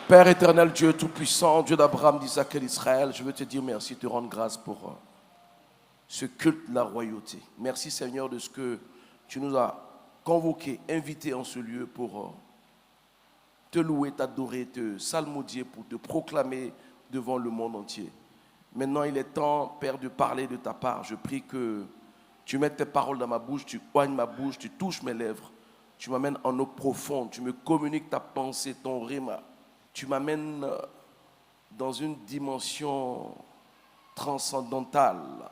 Père éternel, Dieu tout-puissant, Dieu d'Abraham, d'Isaac et d'Israël, je veux te dire merci, te rendre grâce pour ce culte de la royauté. Merci Seigneur de ce que tu nous as convoqués, invités en ce lieu pour te louer, t'adorer, te salmodier, pour te proclamer devant le monde entier. Maintenant, il est temps, Père, de parler de ta part. Je prie que tu mettes tes paroles dans ma bouche, tu oignes ma bouche, tu touches mes lèvres, tu m'amènes en eau profonde, tu me communiques ta pensée, ton rhéma. Tu m'amènes dans une dimension transcendantale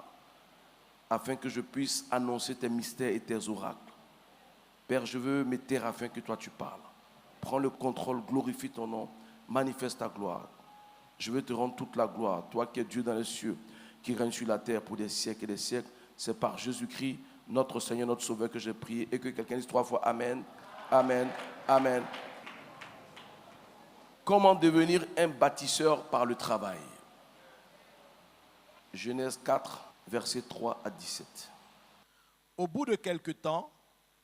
afin que je puisse annoncer tes mystères et tes oracles. Père, je veux me taire afin que toi tu parles. Prends le contrôle, glorifie ton nom, manifeste ta gloire. Je veux te rendre toute la gloire, toi qui es Dieu dans les cieux, qui règne sur la terre pour des siècles et des siècles. C'est par Jésus-Christ, notre Seigneur, notre Sauveur, que j'ai prié et que quelqu'un dise 3 fois Amen, Amen, Amen. Comment devenir un bâtisseur par le travail? Genèse 4, versets 3 à 17. Au bout de quelque temps,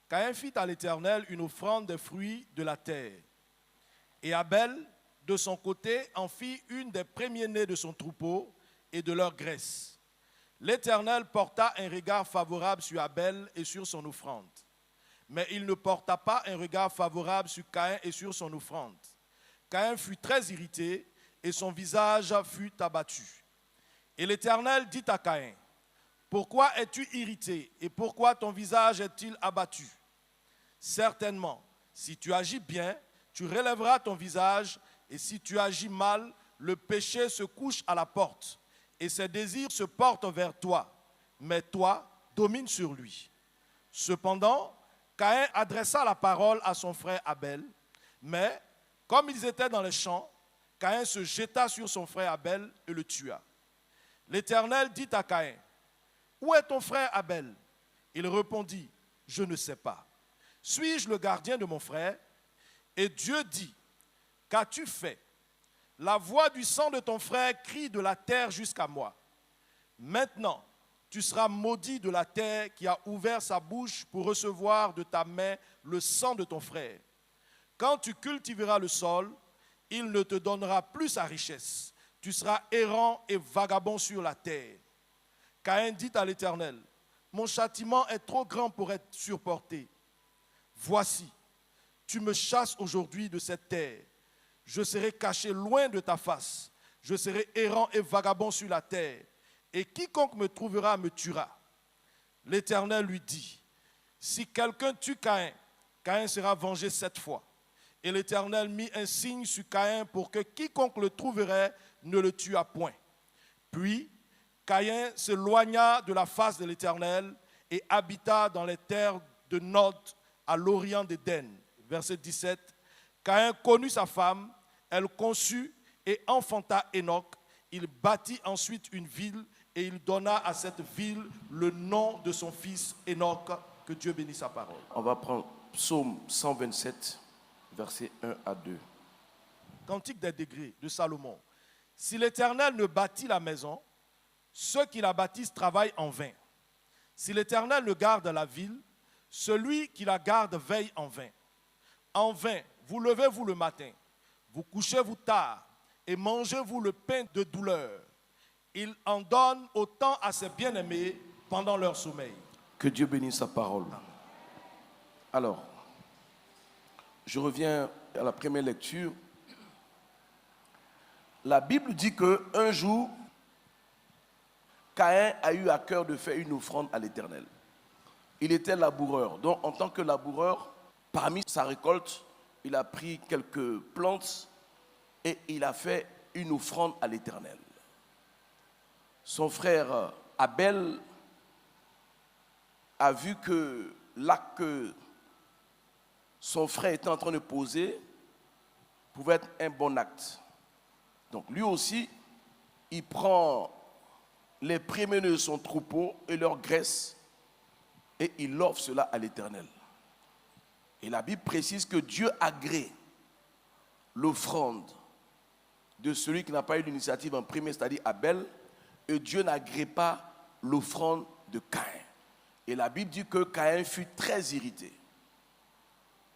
Caïn fit à l'Éternel une offrande des fruits de la terre. Et Abel, de son côté, en fit une des premiers-nés de son troupeau et de leur graisse. L'Éternel porta un regard favorable sur Abel et sur son offrande. Mais il ne porta pas un regard favorable sur Caïn et sur son offrande. Caïn fut très irrité et son visage fut abattu. Et l'Éternel dit à Caïn, « Pourquoi es-tu irrité et pourquoi ton visage est-il abattu? Certainement, si tu agis bien, tu relèveras ton visage, et si tu agis mal, le péché se couche à la porte, et ses désirs se portent vers toi, mais toi, domine sur lui. » Cependant, Caïn adressa la parole à son frère Abel, mais comme ils étaient dans les champs, Caïn se jeta sur son frère Abel et le tua. L'Éternel dit à Caïn, « Où est ton frère Abel? » Il répondit, « Je ne sais pas. Suis-je le gardien de mon frère? » Et Dieu dit, « Qu'as-tu fait? La voix du sang de ton frère crie de la terre jusqu'à moi. Maintenant, tu seras maudit de la terre qui a ouvert sa bouche pour recevoir de ta main le sang de ton frère. Quand tu cultiveras le sol, il ne te donnera plus sa richesse. Tu seras errant et vagabond sur la terre. » Caïn dit à l'Éternel, « Mon châtiment est trop grand pour être supporté. Voici, tu me chasses aujourd'hui de cette terre. Je serai caché loin de ta face. Je serai errant et vagabond sur la terre. Et quiconque me trouvera me tuera. » L'Éternel lui dit, « Si quelqu'un tue Caïn, Caïn sera vengé 7 fois. » Et l'Éternel mit un signe sur Caïn pour que quiconque le trouverait ne le tuât point. Puis Caïn s'éloigna de la face de l'Éternel et habita dans les terres de Nod à l'orient d'Éden. Verset 17. Caïn connut sa femme, elle conçut et enfanta Enoch. Il bâtit ensuite une ville et il donna à cette ville le nom de son fils Enoch. Que Dieu bénisse sa parole. On va prendre Psaume 127, versets 1 à 2. Cantique des degrés de Salomon. Si l'Éternel ne bâtit la maison, ceux qui la bâtissent travaillent en vain. Si l'Éternel ne garde la ville, celui qui la garde veille en vain. En vain, vous levez-vous le matin, vous couchez-vous tard et mangez-vous le pain de douleur. Il en donne autant à ses bien-aimés pendant leur sommeil. Que Dieu bénisse sa parole. Alors, je reviens à la première lecture. La Bible dit qu'un jour, Caïn a eu à cœur de faire une offrande à l'Éternel. Il était laboureur. Donc, en tant que laboureur, parmi sa récolte, il a pris quelques plantes et il a fait une offrande à l'Éternel. Son frère Abel a vu que l'acte que son frère était en train de poser pouvait être un bon acte. Donc lui aussi, il prend les premiers de son troupeau et leur graisse et il offre cela à l'Éternel. Et la Bible précise que Dieu agrée l'offrande de celui qui n'a pas eu l'initiative en premier, c'est-à-dire Abel, et Dieu n'agrée pas l'offrande de Caïn. Et la Bible dit que Caïn fut très irrité.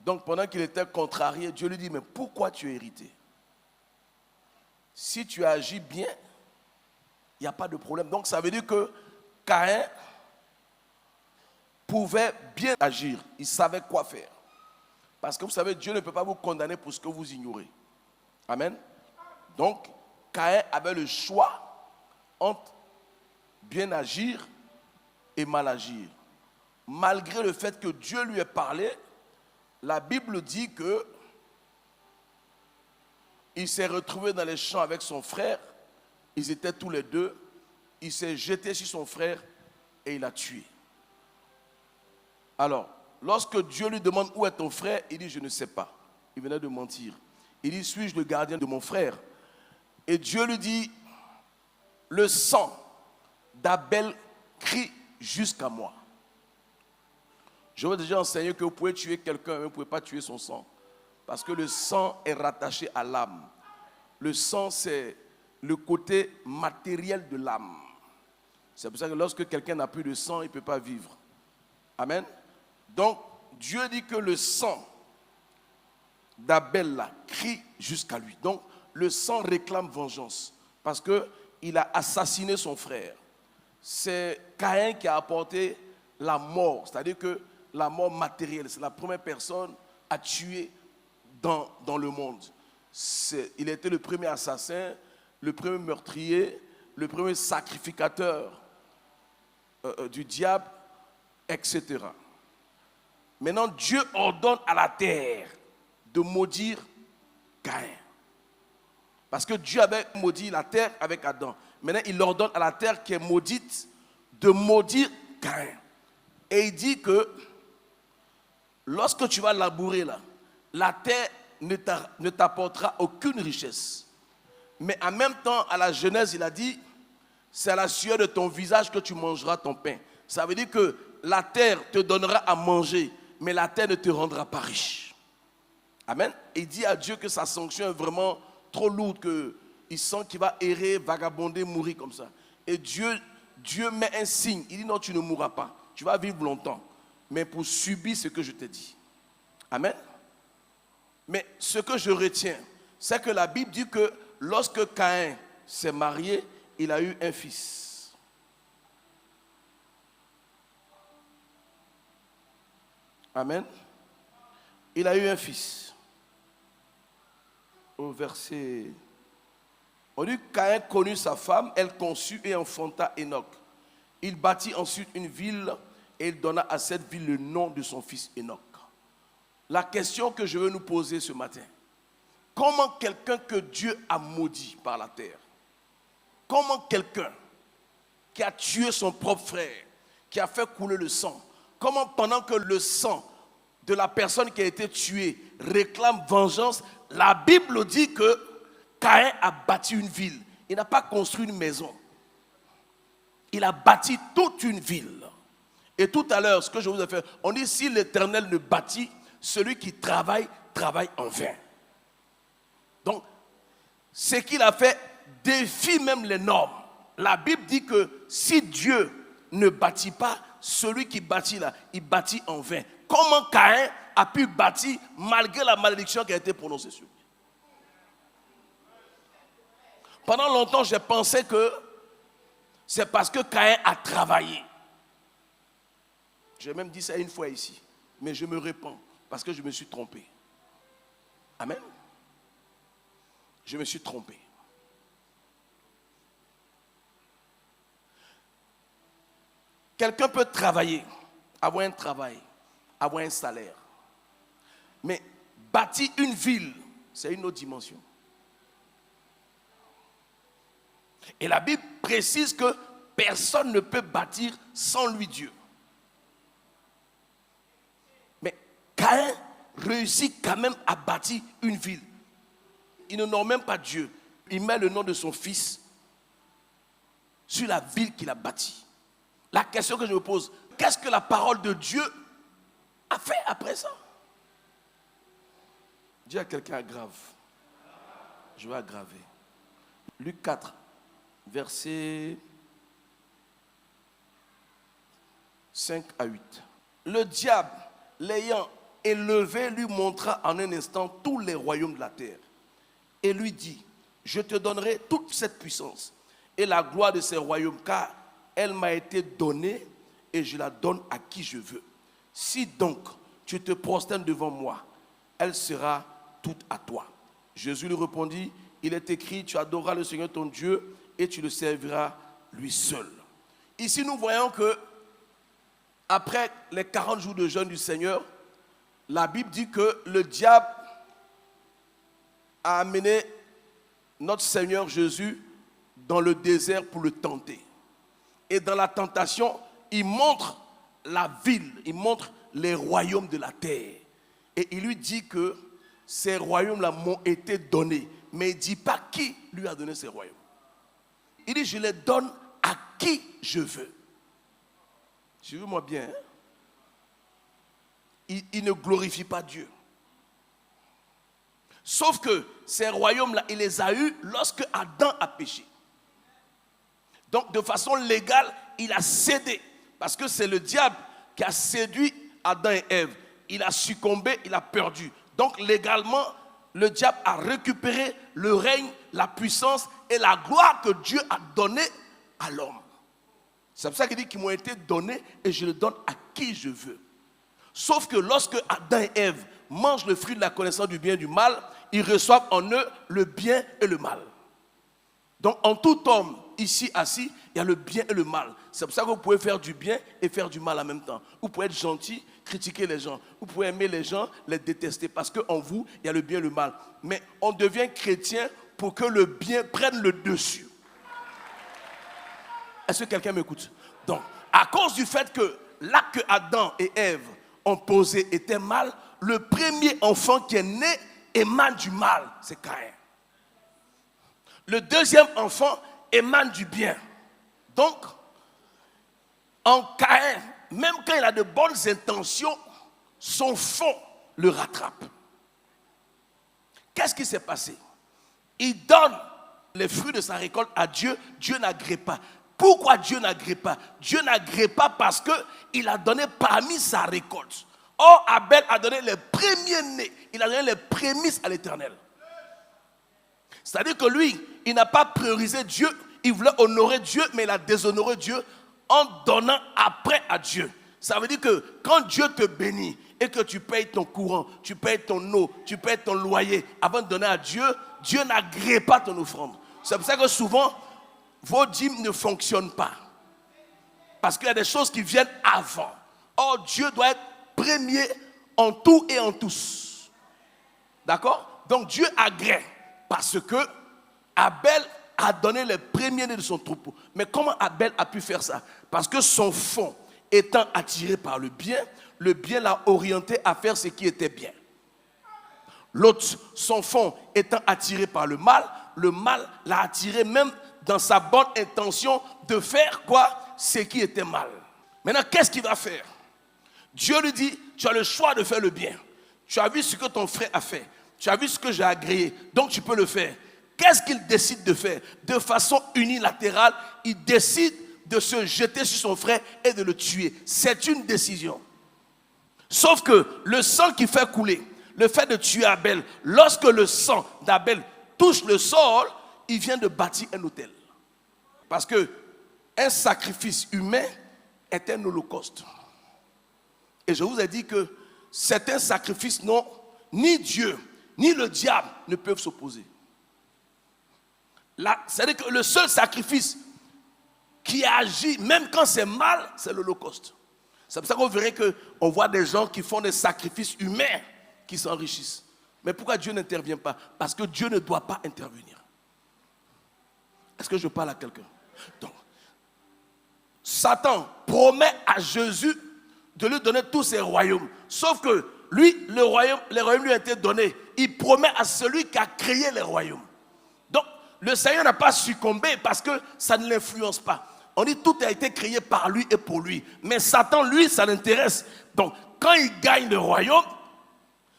Donc pendant qu'il était contrarié, Dieu lui dit, mais pourquoi tu es irrité? Si tu agis bien, il n'y a pas de problème. Donc ça veut dire que Caïn pouvait bien agir. Il savait quoi faire. Parce que vous savez, Dieu ne peut pas vous condamner pour ce que vous ignorez. Amen. Donc, Caïn avait le choix entre bien agir et mal agir. Malgré le fait que Dieu lui ait parlé, la Bible dit que il s'est retrouvé dans les champs avec son frère. Ils étaient tous les deux. Il s'est jeté sur son frère et il l'a tué. Alors, lorsque Dieu lui demande où est ton frère, il dit je ne sais pas. Il venait de mentir. Il dit suis-je le gardien de mon frère? Et Dieu lui dit le sang d'Abel crie jusqu'à moi. Je veux déjà enseigner que vous pouvez tuer quelqu'un, mais vous ne pouvez pas tuer son sang. Parce que le sang est rattaché à l'âme. Le sang, c'est le côté matériel de l'âme. C'est pour ça que lorsque quelqu'un n'a plus de sang, il ne peut pas vivre. Amen. Donc, Dieu dit que le sang d'Abel là, crie jusqu'à lui. Donc, le sang réclame vengeance. Parce qu'il a assassiné son frère. C'est Caïn qui a apporté la mort. C'est-à-dire que la mort matérielle, c'est la première personne à tuer dans le monde. Il était le premier assassin, le premier meurtrier, le premier sacrificateur du diable, etc. Maintenant, Dieu ordonne à la terre de maudire Caïn. Parce que Dieu avait maudit la terre avec Adam. Maintenant, il ordonne à la terre qui est maudite de maudire Caïn. Et il dit que lorsque tu vas labourer là, la terre ne t'apportera aucune richesse. Mais en même temps, à la Genèse, il a dit, c'est à la sueur de ton visage que tu mangeras ton pain. Ça veut dire que la terre te donnera à manger, mais la terre ne te rendra pas riche. Amen. Et il dit à Dieu que sa sanction est vraiment trop lourde, qu'il sent qu'il va errer, vagabonder, mourir comme ça. Et Dieu met un signe. Il dit non, tu ne mourras pas. Tu vas vivre longtemps. Mais pour subir ce que je t'ai dit. Amen. Mais ce que je retiens, c'est que la Bible dit que lorsque Caïn s'est marié, il a eu un fils. Amen. Il a eu un fils. Au verset... On dit que Caïn connut sa femme, elle conçut et enfanta Enoch. Il bâtit ensuite une ville et il donna à cette ville le nom de son fils Enoch. La question que je veux nous poser ce matin, comment quelqu'un que Dieu a maudit par la terre, comment quelqu'un qui a tué son propre frère, qui a fait couler le sang, comment pendant que le sang de la personne qui a été tuée réclame vengeance, la Bible dit que Caïn a bâti une ville. Il n'a pas construit une maison. Il a bâti toute une ville. Et tout à l'heure, ce que je vous ai fait, on dit si l'Éternel ne bâtit, celui qui travaille, travaille en vain. Donc, ce qu'il a fait défie même les normes. La Bible dit que si Dieu ne bâtit pas, celui qui bâtit là, il bâtit en vain. Comment Caïn a pu bâtir malgré la malédiction qui a été prononcée sur lui? Pendant longtemps, j'ai pensé que c'est parce que Caïn a travaillé. J'ai même dit ça une fois ici. Mais je me répands parce que je me suis trompé. Amen. Je me suis trompé. Quelqu'un peut travailler, avoir un travail, avoir un salaire. Mais bâtir une ville, c'est une autre dimension. Et la Bible précise que personne ne peut bâtir sans lui Dieu. Mais Caïn réussit quand même à bâtir une ville. Il ne nomme même pas Dieu. Il met le nom de son fils sur la ville qu'il a bâtie. La question que je me pose, qu'est-ce que la parole de Dieu a fait après ça? Dis à quelqu'un aggrave. Je vais aggraver. Luc 4, versets 5 à 8. Le diable, l'ayant élevé, lui montra en un instant tous les royaumes de la terre. Et lui dit, je te donnerai toute cette puissance et la gloire de ces royaumes, car elle m'a été donnée et je la donne à qui je veux. Si donc tu te prosternes devant moi, elle sera toute à toi. Jésus lui répondit, il est écrit, tu adoreras le Seigneur ton Dieu et tu le serviras lui seul. Ici nous voyons que après les 40 jours de jeûne du Seigneur, la Bible dit que le diable a amené notre Seigneur Jésus dans le désert pour le tenter. Et dans la tentation, il montre la ville, il montre les royaumes de la terre. Et il lui dit que ces royaumes-là m'ont été donnés. Mais il ne dit pas qui lui a donné ces royaumes. Il dit, je les donne à qui je veux. Suivez-moi bien. Hein? Il ne glorifie pas Dieu. Sauf que ces royaumes-là, il les a eus lorsque Adam a péché. Donc, de façon légale, il a cédé. Parce que c'est le diable qui a séduit Adam et Ève. Il a succombé, il a perdu. Donc, légalement, le diable a récupéré le règne, la puissance et la gloire que Dieu a donnée à l'homme. C'est pour ça qu'il dit qu'ils m'ont été donnés et je les donne à qui je veux. Sauf que lorsque Adam et Ève mangent le fruit de la connaissance du bien et du mal, ils reçoivent en eux le bien et le mal. Donc en tout homme ici assis, il y a le bien et le mal. C'est pour ça que vous pouvez faire du bien et faire du mal en même temps. Vous pouvez être gentil, critiquer les gens. Vous pouvez aimer les gens, les détester. Parce qu'en vous, il y a le bien et le mal. Mais on devient chrétien pour que le bien prenne le dessus. Est-ce que quelqu'un m'écoute? Donc, à cause du fait que l'acte que Adam et Ève ont posé était mal, le premier enfant qui est né émane du mal, c'est Caïn. Le deuxième enfant émane du bien. Donc, en Caïn, même quand il a de bonnes intentions, son fond le rattrape. Qu'est-ce qui s'est passé? Il donne les fruits de sa récolte à Dieu, Dieu n'agrée pas. Pourquoi Dieu n'agrée pas? Dieu n'agrée pas parce qu'il a donné parmi sa récolte. Or, Abel a donné les premiers-nés, il a donné les prémices à l'Éternel. C'est-à-dire que lui, il n'a pas priorisé Dieu, il voulait honorer Dieu, mais il a déshonoré Dieu en donnant après à Dieu. Ça veut dire que quand Dieu te bénit et que tu payes ton courant, tu payes ton eau, tu payes ton loyer, avant de donner à Dieu, Dieu n'agrée pas ton offrande. C'est pour ça que souvent, vos dîmes ne fonctionnent pas. Parce qu'il y a des choses qui viennent avant. Or, Dieu doit être premier en tout et en tous. D'accord? Donc Dieu agrée parce que Abel a donné les premiers-nés de son troupeau. Mais comment Abel a pu faire ça? Parce que son fond étant attiré par le bien l'a orienté à faire ce qui était bien. L'autre, son fond étant attiré par le mal l'a attiré même dans sa bonne intention de faire quoi? Ce qui était mal. Maintenant, qu'est-ce qu'il va faire? Dieu lui dit, tu as le choix de faire le bien. Tu as vu ce que ton frère a fait. Tu as vu ce que j'ai agréé. Donc tu peux le faire. Qu'est-ce qu'il décide de faire? De façon unilatérale, il décide de se jeter sur son frère et de le tuer. C'est une décision. Sauf que le sang qui fait couler, le fait de tuer Abel, lorsque le sang d'Abel touche le sol, il vient de bâtir un autel. Parce que un sacrifice humain est un holocauste. Et je vous ai dit que certains sacrifices, non, ni Dieu, ni le diable ne peuvent s'opposer. C'est-à-dire que le seul sacrifice qui agit, même quand c'est mal, c'est l'holocauste. C'est pour ça qu'on verrait qu'on voit des gens qui font des sacrifices humains qui s'enrichissent. Mais pourquoi Dieu n'intervient pas? Parce que Dieu ne doit pas intervenir. Est-ce que je parle à quelqu'un? Donc, Satan promet à Jésus de lui donner tous ses royaumes. Sauf que lui, les royaumes lui ont été donnés. Il promet à celui qui a créé les royaumes. Donc, le Seigneur n'a pas succombé parce que ça ne l'influence pas. On dit tout a été créé par lui et pour lui. Mais Satan, lui, ça l'intéresse. Donc, quand il gagne le royaume,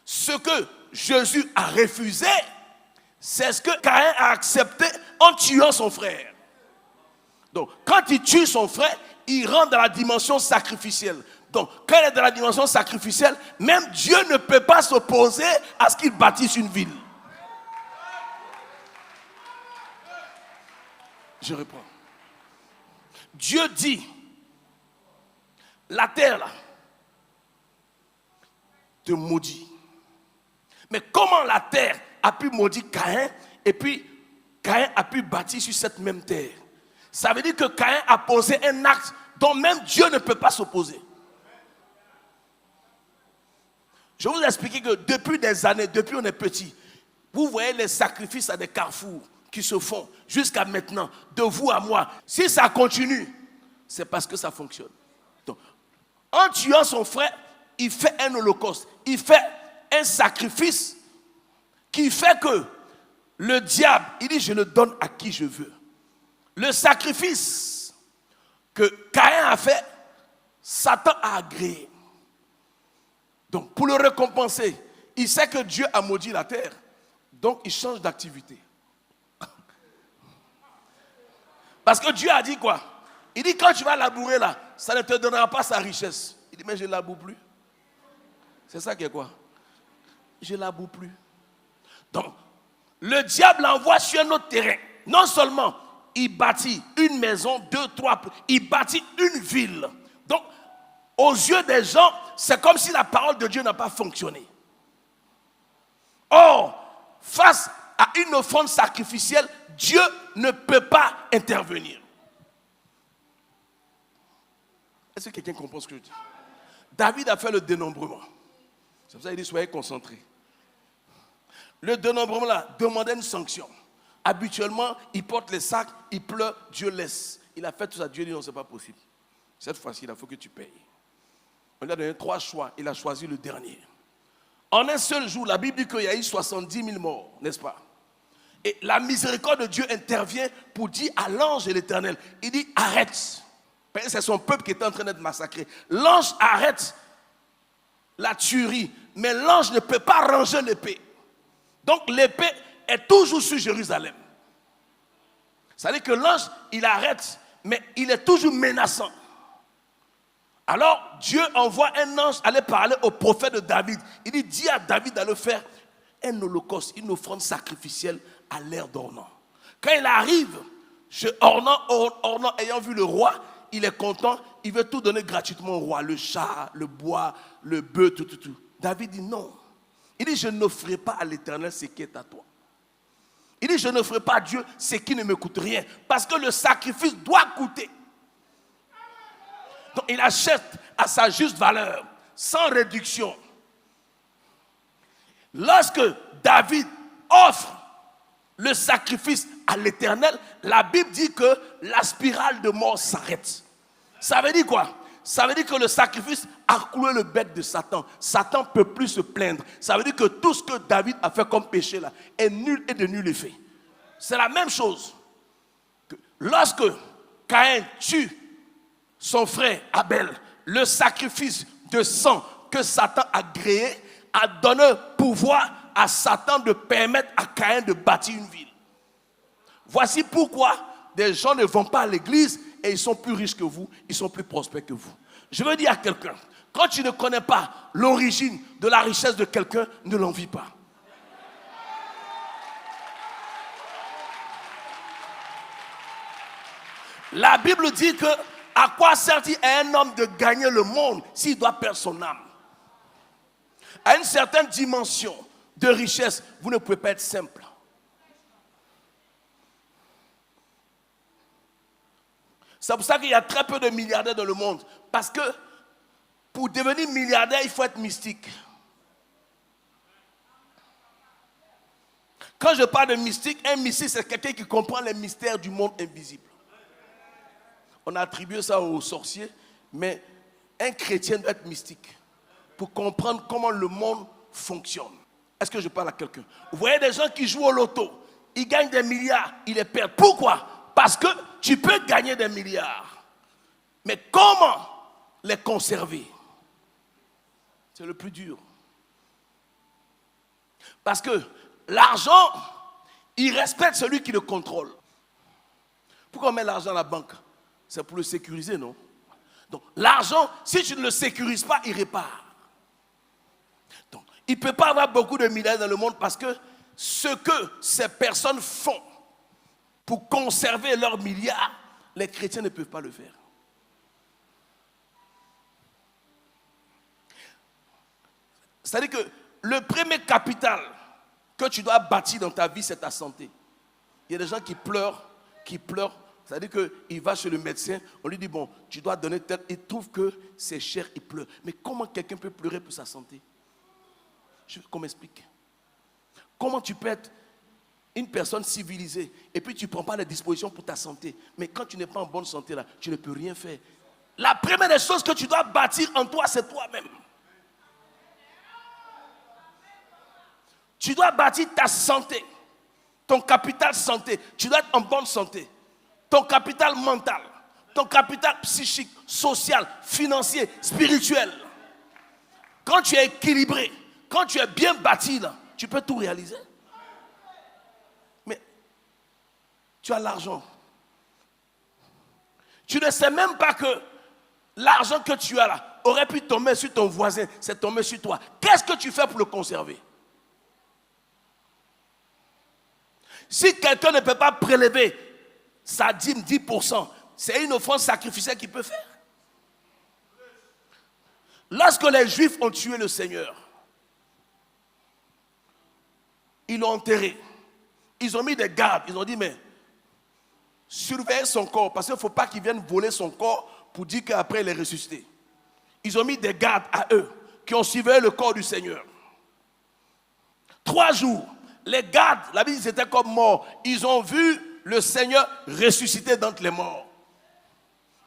ce que Jésus a refusé, c'est ce que Caïn a accepté en tuant son frère. Donc, quand il tue son frère, il rentre dans la dimension sacrificielle. Donc, quand il est dans la dimension sacrificielle, même Dieu ne peut pas s'opposer à ce qu'il bâtisse une ville. Je reprends. Dieu dit, la terre là, te maudit. Mais comment la terre a pu maudire Caïn et puis Caïn a pu bâtir sur cette même terre? Ça veut dire que Caïn a posé un acte dont même Dieu ne peut pas s'opposer. Je vais vous expliquer que depuis des années, depuis qu'on est petit, vous voyez les sacrifices à des carrefours qui se font jusqu'à maintenant, de vous à moi. Si ça continue, c'est parce que ça fonctionne. Donc, en tuant son frère, il fait un holocauste. Il fait un sacrifice qui fait que le diable, il dit, je le donne à qui je veux. Le sacrifice que Caïn a fait, Satan a agréé. Donc, pour le récompenser, il sait que Dieu a maudit la terre. Donc, il change d'activité. Parce que Dieu a dit quoi? Il dit, quand tu vas labourer là, ça ne te donnera pas sa richesse. Il dit, mais je ne laboure plus. C'est ça qui est quoi? Je ne laboure plus. Donc, le diable l'envoie sur un autre terrain. Non seulement, il bâtit une maison, 2, 3, il bâtit une ville. Donc, aux yeux des gens, c'est comme si la parole de Dieu n'a pas fonctionné. Or, face à une offrande sacrificielle, Dieu ne peut pas intervenir. Est-ce que quelqu'un comprend ce que je dis? David a fait le dénombrement. C'est pour ça qu'il dit, soyez concentrés. Le dénombrement là demandait une sanction. Habituellement, il porte les sacs, il pleure, Dieu laisse. Il a fait tout ça, Dieu dit non, c'est pas possible. Cette fois-ci, il faut que tu payes. On lui a donné 3 choix, il a choisi le dernier. En un seul jour, la Bible dit qu'il y a eu 70 000 morts, n'est-ce pas? Et la miséricorde de Dieu intervient pour dire à l'ange de l'Éternel, il dit arrête. C'est son peuple qui est en train d'être massacré. L'ange arrête la tuerie, mais l'ange ne peut pas ranger l'épée. Donc l'épée est toujours sur Jérusalem. Ça veut dire que l'ange, il arrête, mais il est toujours menaçant. Alors Dieu envoie un ange aller parler au prophète de David. Il dit, dis à David d'aller faire un holocauste, une offrande sacrificielle à l'ère d'Ornan. Quand il arrive chez Ornan ayant vu le roi, il est content, il veut tout donner gratuitement au roi, le chat, le bois, le bœuf, tout. David dit non. Il dit, je n'offrirai pas à l'Éternel ce qui est à toi. Il dit, je n'offrirai pas à Dieu ce qui ne me coûte rien. Parce que le sacrifice doit coûter. Donc il achète à sa juste valeur, sans réduction. Lorsque David offre le sacrifice à l'Éternel, la Bible dit que la spirale de mort s'arrête. Ça veut dire quoi? Ça veut dire que le sacrifice a cloué le bec de Satan. Satan ne peut plus se plaindre. Ça veut dire que tout ce que David a fait comme péché là est nul et de nul effet. C'est la même chose. Que lorsque Caïn tue son frère Abel, le sacrifice de sang que Satan a créé a donné pouvoir à Satan de permettre à Caïn de bâtir une ville. Voici pourquoi des gens ne vont pas à l'église et ils sont plus riches que vous, ils sont plus prospères que vous. Je veux dire à quelqu'un, quand tu ne connais pas l'origine de la richesse de quelqu'un, ne l'envie pas. La Bible dit que à quoi sert-il à un homme de gagner le monde s'il doit perdre son âme? À une certaine dimension de richesse, vous ne pouvez pas être simple. C'est pour ça qu'il y a très peu de milliardaires dans le monde. Parce que pour devenir milliardaire, il faut être mystique. Quand je parle de mystique, un mystique, c'est quelqu'un qui comprend les mystères du monde invisible. On a attribué ça aux sorciers, mais un chrétien doit être mystique pour comprendre comment le monde fonctionne. Est-ce que je parle à quelqu'un? Vous voyez des gens qui jouent au loto, ils gagnent des milliards, ils les perdent. Pourquoi? Parce que tu peux gagner des milliards. Mais comment les conserver? C'est le plus dur. Parce que l'argent, il respecte celui qui le contrôle. Pourquoi on met l'argent à la banque? C'est pour le sécuriser, non? Donc l'argent, si tu ne le sécurises pas, il répare. Donc il ne peut pas avoir beaucoup de milliards dans le monde parce que ce que ces personnes font pour conserver leurs milliards, les chrétiens ne peuvent pas le faire. C'est-à-dire que le premier capital que tu dois bâtir dans ta vie, c'est ta santé. Il y a des gens qui pleurent. C'est-à-dire qu'il va chez le médecin, on lui dit, bon, tu dois donner tel. Il trouve que c'est cher, il pleure. Mais comment quelqu'un peut pleurer pour sa santé? Je veux qu'on m'explique. Comment tu peux être une personne civilisée et puis tu ne prends pas les dispositions pour ta santé? Mais quand tu n'es pas en bonne santé, là, tu ne peux rien faire. La première des choses que tu dois bâtir en toi, c'est toi-même. Tu dois bâtir ta santé, ton capital santé. Tu dois être en bonne santé. Ton capital mental, ton capital psychique, social, financier, spirituel. Quand tu es équilibré, quand tu es bien bâti, là, tu peux tout réaliser. Mais tu as l'argent. Tu ne sais même pas que l'argent que tu as là aurait pu tomber sur ton voisin, c'est tombé sur toi. Qu'est-ce que tu fais pour le conserver? Si quelqu'un ne peut pas prélever sa dîme 10%, c'est une offrande sacrificielle qu'il peut faire. Lorsque les Juifs ont tué le Seigneur, ils l'ont enterré. Ils ont mis des gardes. Ils ont dit, mais surveillez son corps, parce qu'il ne faut pas qu'ils viennent voler son corps pour dire qu'après il est ressuscité. Ils ont mis des gardes à eux qui ont surveillé le corps du Seigneur. 3 jours, les gardes, la Bible dit qu'ils étaient comme morts. Ils ont vu le Seigneur ressuscité d'entre les morts.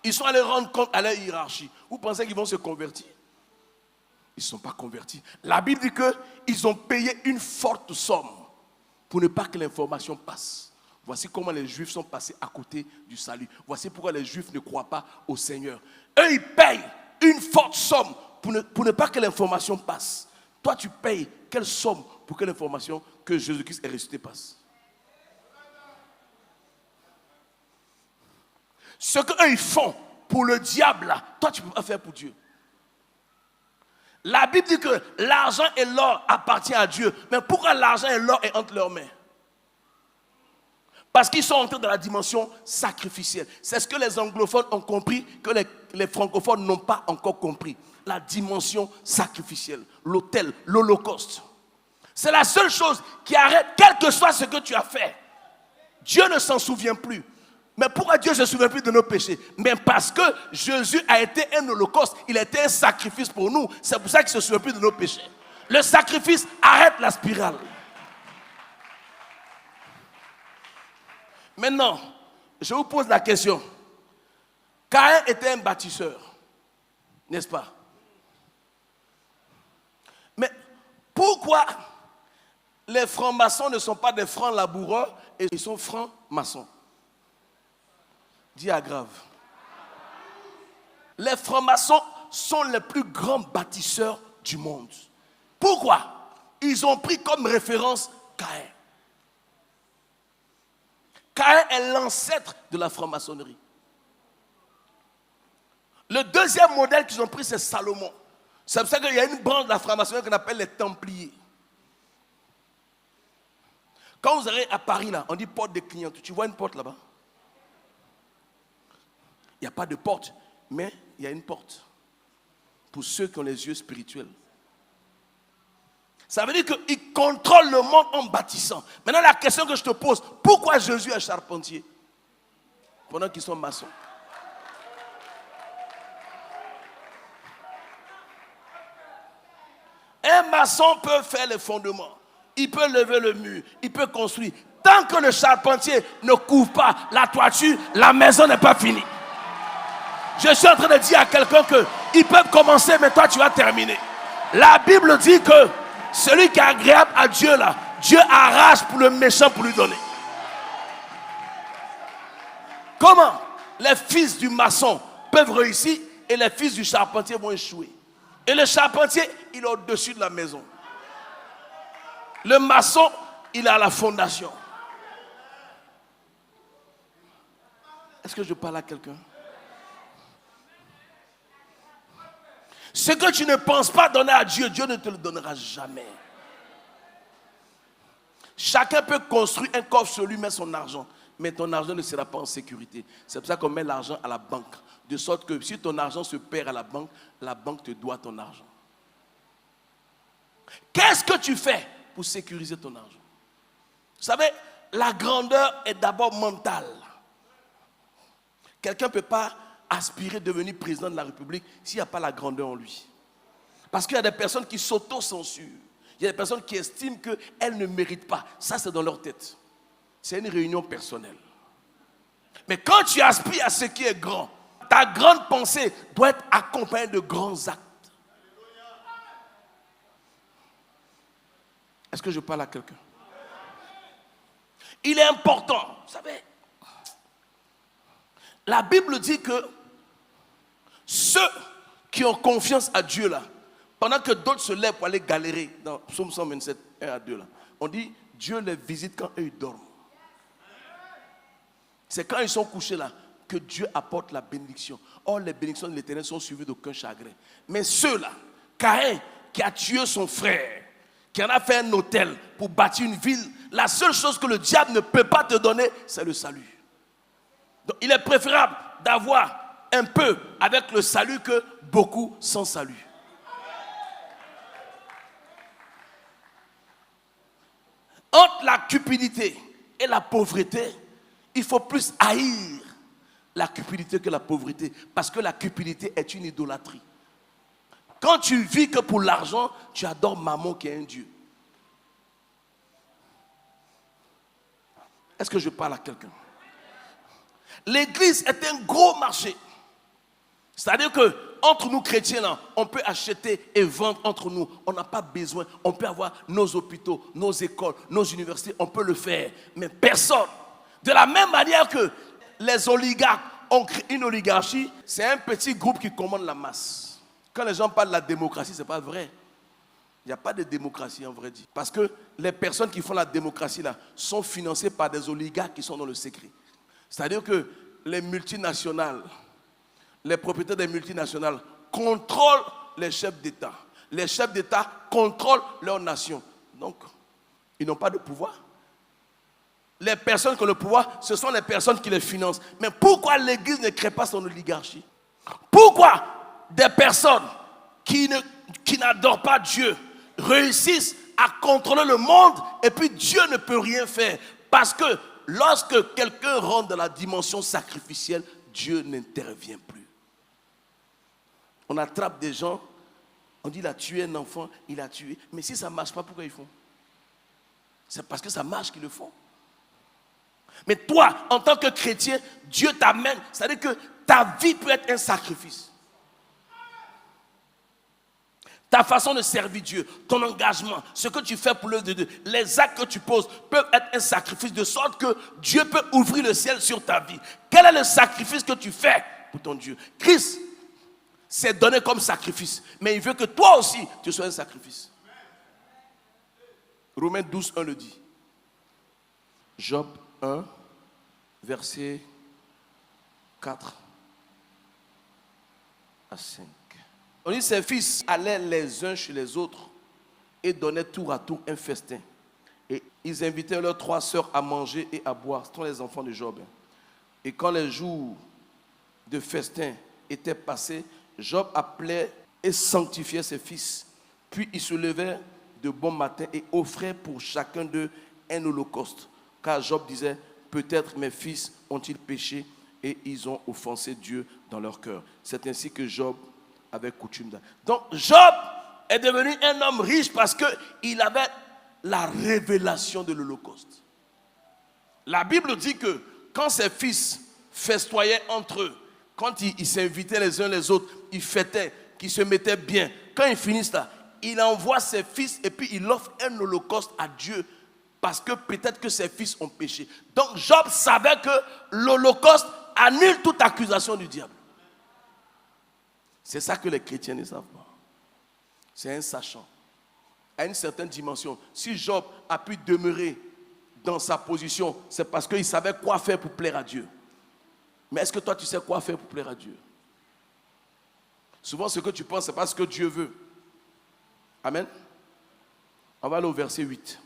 Ils sont allés rendre compte à leur hiérarchie. Vous pensez qu'ils vont se convertir? Ils ne sont pas convertis. La Bible dit qu'ils ont payé une forte somme pour ne pas que l'information passe. Voici comment les Juifs sont passés à côté du salut. Voici pourquoi les Juifs ne croient pas au Seigneur. Eux, ils payent une forte somme pour ne pas que l'information passe. Toi, tu payes quelle somme pour que l'information que Jésus-Christ est ressuscité passe? Ce qu'eux ils font pour le diable, là, toi tu ne peux pas faire pour Dieu. La Bible dit que l'argent et l'or appartiennent à Dieu. Mais pourquoi l'argent et l'or est entre leurs mains? Parce qu'ils sont entrés dans la dimension sacrificielle. C'est ce que les anglophones ont compris, que les francophones n'ont pas encore compris. La dimension sacrificielle, l'autel, l'holocauste. C'est la seule chose qui arrête, quel que soit ce que tu as fait. Dieu ne s'en souvient plus. Mais pourquoi Dieu ne se souvient plus de nos péchés? Mais parce que Jésus a été un holocauste, il a été un sacrifice pour nous. C'est pour ça qu'il ne se souvient plus de nos péchés. Le sacrifice arrête la spirale. Maintenant, je vous pose la question. Caïn était un bâtisseur, n'est-ce pas? Mais pourquoi les francs-maçons ne sont pas des francs laboureurs et ils sont francs-maçons? Dis à grave. Les francs-maçons sont les plus grands bâtisseurs du monde. Pourquoi? Ils ont pris comme référence Caïn. Caïn est l'ancêtre de la franc-maçonnerie. Le deuxième modèle qu'ils ont pris, c'est Salomon. C'est pour ça qu'il y a une branche de la franc-maçonnerie qu'on appelle les Templiers. Quand vous allez à Paris, là, on dit porte des clients. Tu vois une porte là-bas? Il n'y a pas de porte, mais il y a une porte. Pour ceux qui ont les yeux spirituels. Ça veut dire qu'ils contrôlent le monde en bâtissant. Maintenant, la question que je te pose, pourquoi Jésus est charpentier pendant qu'ils sont maçons? Un maçon peut faire les fondements. Il peut lever le mur. Il peut construire. Tant que le charpentier ne couvre pas la toiture, la maison n'est pas finie. Je suis en train de dire à quelqu'un qu'ils peuvent commencer, mais toi tu vas terminer. La Bible dit que celui qui est agréable à Dieu, là, Dieu arrache pour le méchant pour lui donner. Comment les fils du maçon peuvent réussir et les fils du charpentier vont échouer? Et le charpentier, il est au-dessus de la maison. Le maçon, il est à la fondation. Est-ce que je parle à quelqu'un? Ce que tu ne penses pas donner à Dieu, Dieu ne te le donnera jamais. Chacun peut construire un coffre sur lui, mettre son argent. Mais ton argent ne sera pas en sécurité. C'est pour ça qu'on met l'argent à la banque. De sorte que si ton argent se perd à la banque te doit ton argent. Qu'est-ce que tu fais pour sécuriser ton argent? Vous savez, la grandeur est d'abord mentale. Quelqu'un ne peut pas aspirer à devenir président de la République s'il n'y a pas la grandeur en lui. Parce qu'il y a des personnes qui s'auto-censurent. Il y a des personnes qui estiment qu'elles ne méritent pas. Ça, c'est dans leur tête. C'est une réunion personnelle. Mais quand tu aspires à ce qui est grand, ta grande pensée doit être accompagnée de grands actes. Est-ce que je parle à quelqu'un? Il est important, vous savez, la Bible dit que ceux qui ont confiance à Dieu là, pendant que d'autres se lèvent pour aller galérer, dans Psaume 127, 1 à 2 là, on dit Dieu les visite quand eux ils dorment. C'est quand ils sont couchés là que Dieu apporte la bénédiction. Or les bénédictions de l'Éternel sont suivies d'aucun chagrin. Mais ceux-là, Caïn qui a tué son frère, qui en a fait un hôtel pour bâtir une ville, la seule chose que le diable ne peut pas te donner, c'est le salut. Donc il est préférable d'avoir un peu avec le salut que beaucoup sans salut. Entre la cupidité et la pauvreté, il faut plus haïr la cupidité que la pauvreté, parce que la cupidité est une idolâtrie. Quand tu vis que pour l'argent, tu adores Mammon qui est un dieu. Est-ce que je parle à quelqu'un? L'église est un gros marché. C'est-à-dire que entre nous chrétiens, là, on peut acheter et vendre entre nous. On n'a pas besoin. On peut avoir nos hôpitaux, nos écoles, nos universités. On peut le faire. Mais personne. De la même manière que les oligarques ont créé une oligarchie, c'est un petit groupe qui commande la masse. Quand les gens parlent de la démocratie, ce n'est pas vrai. Il n'y a pas de démocratie en vrai dit. Parce que les personnes qui font la démocratie là sont financées par des oligarques qui sont dans le secret. C'est-à-dire que les multinationales, les propriétaires des multinationales contrôlent les chefs d'État. Les chefs d'État contrôlent leur nation. Donc, ils n'ont pas de pouvoir. Les personnes qui ont le pouvoir, ce sont les personnes qui les financent. Mais pourquoi l'Église ne crée pas son oligarchie? Pourquoi des personnes qui n'adorent pas Dieu réussissent à contrôler le monde et puis Dieu ne peut rien faire? Parce que lorsque quelqu'un rentre dans la dimension sacrificielle, Dieu n'intervient plus. On attrape des gens, on dit il a tué un enfant, il a tué. Mais si ça ne marche pas, pourquoi ils font? C'est parce que ça marche qu'ils le font. Mais toi, en tant que chrétien, Dieu t'amène, c'est-à-dire que ta vie peut être un sacrifice. Ta façon de servir Dieu, ton engagement, ce que tu fais pour l'œuvre de Dieu, les actes que tu poses peuvent être un sacrifice de sorte que Dieu peut ouvrir le ciel sur ta vie. Quel est le sacrifice que tu fais pour ton Dieu? Christ s'est donné comme sacrifice, mais il veut que toi aussi, tu sois un sacrifice. Romains 12, 1 le dit. Job 1, verset 4 à 5. On dit ses fils allaient les uns chez les autres et donnaient tour à tour un festin. Et ils invitaient leurs 3 sœurs à manger et à boire. Ce sont les enfants de Job. Et quand les jours de festin étaient passés, Job appelait et sanctifiait ses fils. Puis il se levait de bon matin et offrait pour chacun d'eux un holocauste. Car Job disait, peut-être mes fils ont-ils péché et ils ont offensé Dieu dans leur cœur. C'est ainsi que Job avait coutume. Donc Job est devenu un homme riche parce qu'il avait la révélation de l'holocauste. La Bible dit que quand ses fils festoyaient entre eux, quand ils s'invitaient les uns les autres, ils fêtaient, qu'ils se mettaient bien. Quand ils finissent là, il envoie ses fils et puis il offre un holocauste à Dieu parce que peut-être que ses fils ont péché. Donc Job savait que l'holocauste annule toute accusation du diable. C'est ça que les chrétiens ne savent pas. C'est un sachant. À une certaine dimension, si Job a pu demeurer dans sa position, c'est parce qu'il savait quoi faire pour plaire à Dieu. Mais est-ce que toi tu sais quoi faire pour plaire à Dieu? Souvent ce que tu penses, c'est pas ce que Dieu veut. Amen. On va aller au verset 8.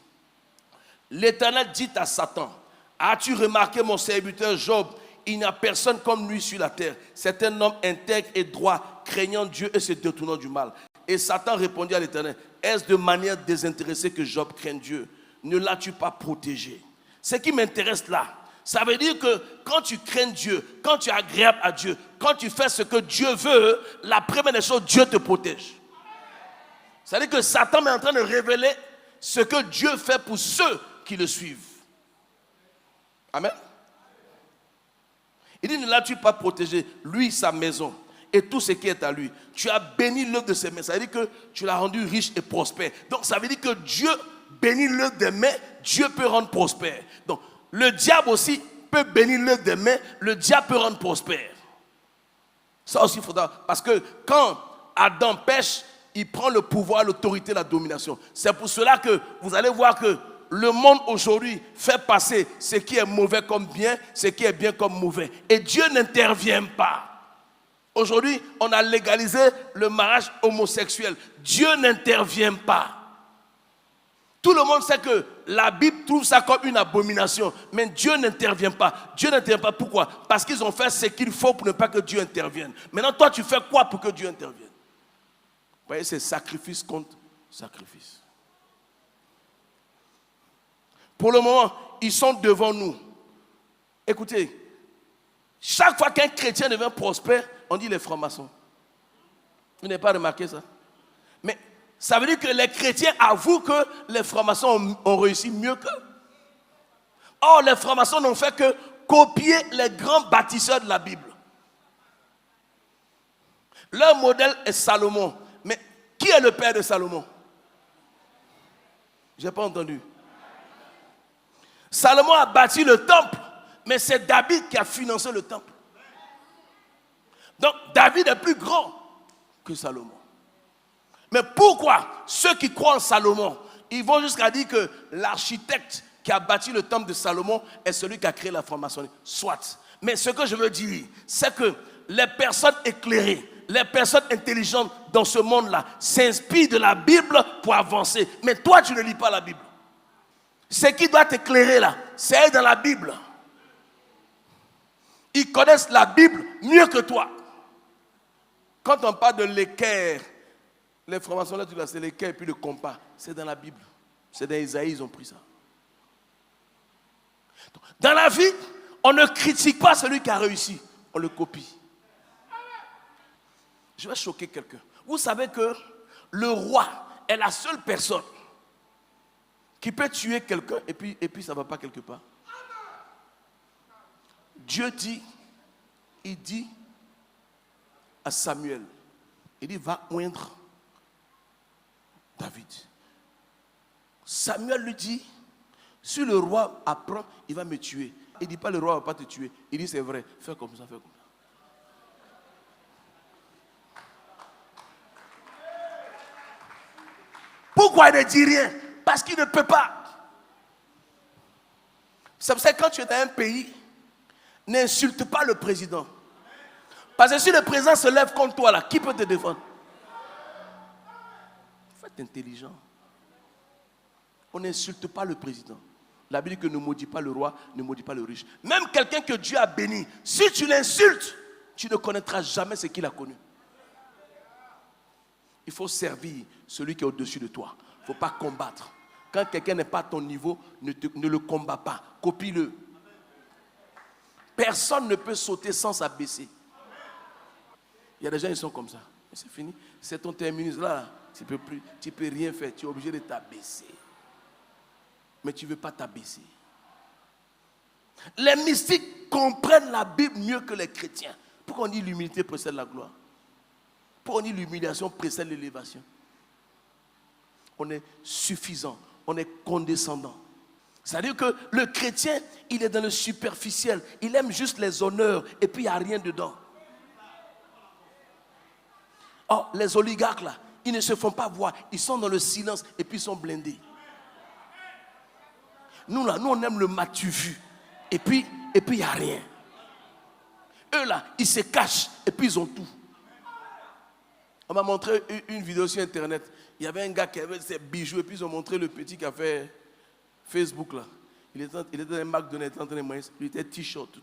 L'Éternel dit à Satan, as-tu remarqué mon serviteur Job? Il n'y a personne comme lui sur la terre. C'est un homme intègre et droit, craignant Dieu et se détournant du mal. Et Satan répondit à l'Éternel, est-ce de manière désintéressée que Job craint Dieu? Ne l'as-tu pas protégé? Ce qui m'intéresse là, ça veut dire que quand tu crains Dieu, quand tu es agréable à Dieu, quand tu fais ce que Dieu veut, la première des choses, Dieu te protège. Ça veut dire que Satan est en train de révéler ce que Dieu fait pour ceux qui le suivent. Amen. Il dit, ne l'as-tu pas protégé, lui, sa maison, et tout ce qui est à lui. Tu as béni l'œuvre de ses mains. Ça veut dire que tu l'as rendu riche et prospère. Donc ça veut dire que Dieu bénit l'œuvre des mains, Dieu peut rendre prospère. Donc le diable aussi peut bénir l'œuvre des mains, le diable peut rendre prospère. Ça aussi il faudra. Parce que quand Adam pêche, il prend le pouvoir, l'autorité, la domination. C'est pour cela que vous allez voir que le monde aujourd'hui fait passer ce qui est mauvais comme bien, ce qui est bien comme mauvais. Et Dieu n'intervient pas. Aujourd'hui, on a légalisé le mariage homosexuel. Dieu n'intervient pas. Tout le monde sait que la Bible trouve ça comme une abomination. Mais Dieu n'intervient pas. Dieu n'intervient pas. Pourquoi? Parce qu'ils ont fait ce qu'il faut pour ne pas que Dieu intervienne. Maintenant, toi, tu fais quoi pour que Dieu intervienne? Vous voyez, c'est sacrifice contre sacrifice. Pour le moment, ils sont devant nous. Écoutez, chaque fois qu'un chrétien devient prospère, on dit les francs-maçons. Vous n'avez pas remarqué ça? Mais ça veut dire que les chrétiens avouent que les francs-maçons ont réussi mieux qu'eux. Or, les francs-maçons n'ont fait que copier les grands bâtisseurs de la Bible. Leur modèle est Salomon. Mais qui est le père de Salomon? Je n'ai pas entendu. Salomon a bâti le temple, mais c'est David qui a financé le temple. Donc David est plus grand que Salomon. Mais pourquoi ceux qui croient en Salomon, ils vont jusqu'à dire que l'architecte qui a bâti le temple de Salomon est celui qui a créé la franc-maçonnerie? Soit. Mais ce que je veux dire, c'est que les personnes éclairées, les personnes intelligentes dans ce monde-là s'inspirent de la Bible pour avancer. Mais toi, tu ne lis pas la Bible. Ce qui doit t'éclairer là, c'est dans la Bible. Ils connaissent la Bible mieux que toi. Quand on parle de l'équerre, les francs-maçons là, c'est l'équerre et puis le compas. C'est dans la Bible. C'est dans Isaïe, ils ont pris ça. Dans la vie, on ne critique pas celui qui a réussi. On le copie. Je vais choquer quelqu'un. Vous savez que le roi est la seule personne qui peut tuer quelqu'un et puis ça ne va pas quelque part. Dieu dit, il dit à Samuel, il dit va oindre David. Samuel lui dit, si le roi apprend, il va me tuer. Il ne dit pas le roi ne va pas te tuer. Il dit c'est vrai, fais comme ça, fais comme ça. Pourquoi il ne dit rien? Parce qu'il ne peut pas. C'est pour ça que quand tu es dans un pays, n'insulte pas le président. Parce que si le président se lève contre toi, là, qui peut te défendre? Il faut être intelligent. On n'insulte pas le président. La Bible dit que ne maudit pas le roi, ne maudit pas le riche. Même quelqu'un que Dieu a béni, si tu l'insultes, tu ne connaîtras jamais ce qu'il a connu. Il faut servir celui qui est au-dessus de toi. Il ne faut pas combattre. Quand quelqu'un n'est pas à ton niveau, ne le combat pas. Copie-le. Personne ne peut sauter sans s'abaisser. Il y a des gens qui sont comme ça. C'est fini. C'est ton terminus là. Tu ne peux rien faire. Tu es obligé de t'abaisser. Mais tu ne veux pas t'abaisser. Les mystiques comprennent la Bible mieux que les chrétiens. Pourquoi on dit l'humilité précède la gloire? Pourquoi on dit l'humiliation précède l'élévation? On est suffisant. On est condescendant. C'est-à-dire que le chrétien, il est dans le superficiel. Il aime juste les honneurs et puis il n'y a rien dedans. Oh, les oligarques là, ils ne se font pas voir. Ils sont dans le silence et puis ils sont blindés. Nous là, nous on aime le matu vu. Et puis il n'y a rien. Eux là, ils se cachent et puis ils ont tout. On m'a montré une vidéo sur internet. Il y avait un gars qui avait ses bijoux et puis ils ont montré le petit qui a fait Facebook là. Il était dans un McDonald's, il était en train de manger, il était t-shirt, tout.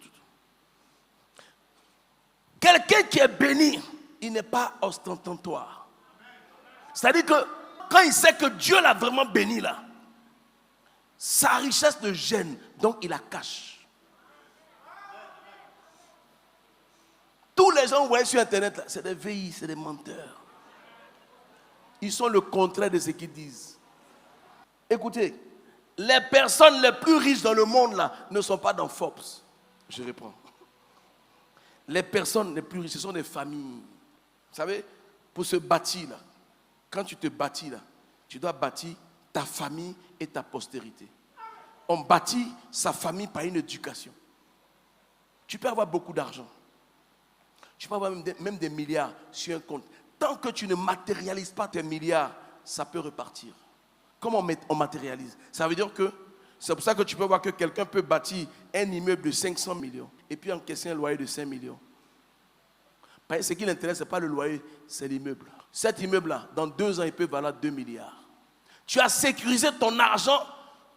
Quelqu'un qui est béni, il n'est pas ostentatoire. C'est-à-dire que quand il sait que Dieu l'a vraiment béni là, sa richesse le gêne, donc il la cache. Tous les gens que vous voyez sur Internet là, c'est des VI, c'est des menteurs. Ils sont le contraire de ce qu'ils disent. Écoutez, les personnes les plus riches dans le monde là ne sont pas dans Forbes. Je reprends. Les personnes les plus riches, ce sont des familles. Vous savez, pour se bâtir là, quand tu te bâtis là, tu dois bâtir ta famille et ta postérité. On bâtit sa famille par une éducation. Tu peux avoir beaucoup d'argent. Tu peux avoir même des milliards sur un compte. Tant que tu ne matérialises pas tes milliards, ça peut repartir. Comment on matérialise? Ça veut dire que c'est pour ça que tu peux voir que quelqu'un peut bâtir un immeuble de 500 millions et puis encaisser un loyer de 5 millions. Parce que ce qui l'intéresse, ce n'est pas le loyer, c'est l'immeuble. Cet immeuble-là, dans 2 ans, il peut valoir 2 milliards. Tu as sécurisé ton argent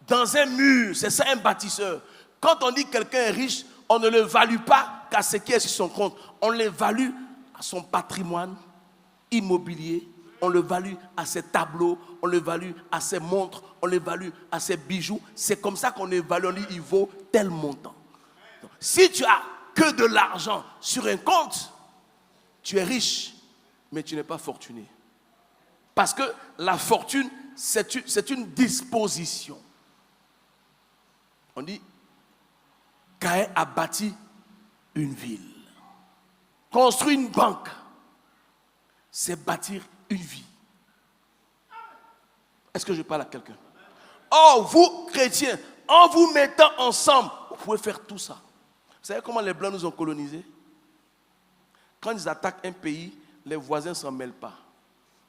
dans un mur. C'est ça un bâtisseur. Quand on dit que quelqu'un est riche, on ne le value pas qu'à ce qui est sur son compte. On le value à son patrimoine immobilier. On le value à ses tableaux, on le value à ses montres, on le value à ses bijoux. C'est comme ça qu'on évalue, on dit il vaut tel montant. Donc, si tu as que de l'argent sur un compte, tu es riche, mais tu n'es pas fortuné. Parce que la fortune, c'est une disposition. On dit, Caïn a bâti une ville. Construire une banque, c'est bâtir une vie. Est-ce que je parle à quelqu'un? Oh, vous, chrétiens, en vous mettant ensemble, vous pouvez faire tout ça. Vous savez comment les Blancs nous ont colonisés? Quand ils attaquent un pays, les voisins ne s'en mêlent pas.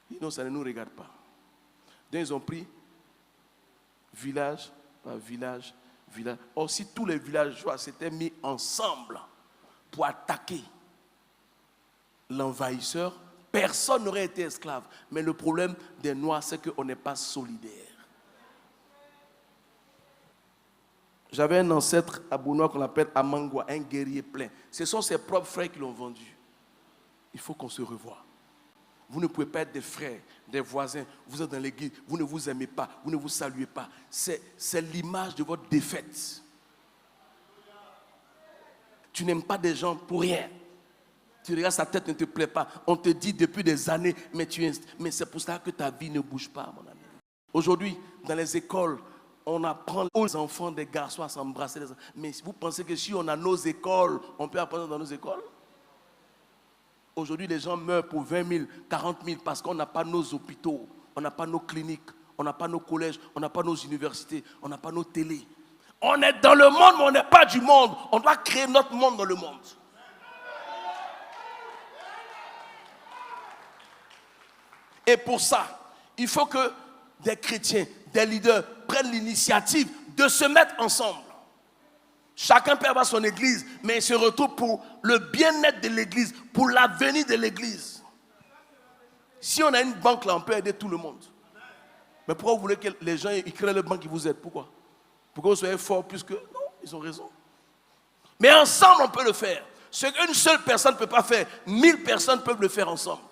Ils disent non, ça ne nous regarde pas. Donc ils ont pris village par village, village. Or, si tous les villageois s'étaient mis ensemble pour attaquer l'envahisseur, personne n'aurait été esclave. Mais le problème des Noirs, c'est qu'on n'est pas solidaire. J'avais un ancêtre à Bounois qu'on appelle Amangwa, un guerrier plein. Ce sont ses propres frères qui l'ont vendu. Il faut qu'on se revoie. Vous ne pouvez pas être des frères, des voisins. Vous êtes dans l'église, vous ne vous aimez pas, vous ne vous saluez pas. C'est l'image de votre défaite. Tu n'aimes pas des gens pour rien. Tu regardes, sa tête ne te plaît pas. On te dit depuis des années, mais c'est pour ça que ta vie ne bouge pas, mon ami. Aujourd'hui, dans les écoles, on apprend aux enfants des garçons à s'embrasser. Mais vous pensez que si on a nos écoles, on peut apprendre dans nos écoles? Aujourd'hui, les gens meurent pour 20 000, 40 000 parce qu'on n'a pas nos hôpitaux, on n'a pas nos cliniques, on n'a pas nos collèges, on n'a pas nos universités, on n'a pas nos télés. On est dans le monde, mais on n'est pas du monde. On doit créer notre monde dans le monde. Et pour ça, il faut que des chrétiens, des leaders prennent l'initiative de se mettre ensemble. Chacun peut avoir son église, mais il se retrouve pour le bien-être de l'église, pour l'avenir de l'église. Si on a une banque là, on peut aider tout le monde. Mais pourquoi vous voulez que les gens ils créent la banque qui vous aident? Pourquoi? Pourquoi vous soyez fort plus que... Non, ils ont raison. Mais ensemble, on peut le faire. Ce qu'une seule personne ne peut pas faire, 1000 personnes peuvent le faire ensemble.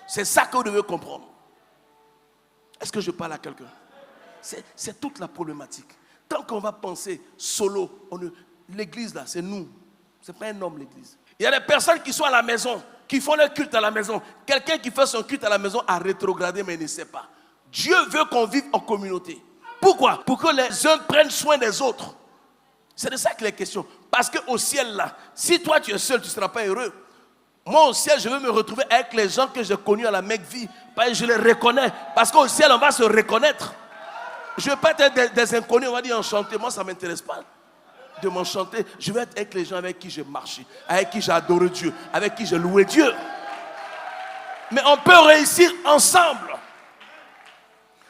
C'est ça que vous devez comprendre. Est-ce que je parle à quelqu'un? C'est toute la problématique. Tant qu'on va penser solo, l'église là, c'est nous. Ce n'est pas un homme l'église. Il y a des personnes qui sont à la maison, qui font leur culte à la maison. Quelqu'un qui fait son culte à la maison a rétrogradé, mais il ne sait pas. Dieu veut qu'on vive en communauté. Pourquoi? Pour que les uns prennent soin des autres. C'est de ça qu'il est question. Parce qu'au ciel là, si toi tu es seul, tu ne seras pas heureux. Moi au ciel, je veux me retrouver avec les gens que j'ai connus à la Mecque-Vie. Parce que je les reconnais. Parce qu'au ciel, on va se reconnaître. Je ne veux pas être des inconnus, on va dire enchanté. Moi, ça ne m'intéresse pas de m'enchanter. Je veux être avec les gens avec qui j'ai marché, avec qui j'ai adoré Dieu, avec qui j'ai loué Dieu. Mais on peut réussir ensemble.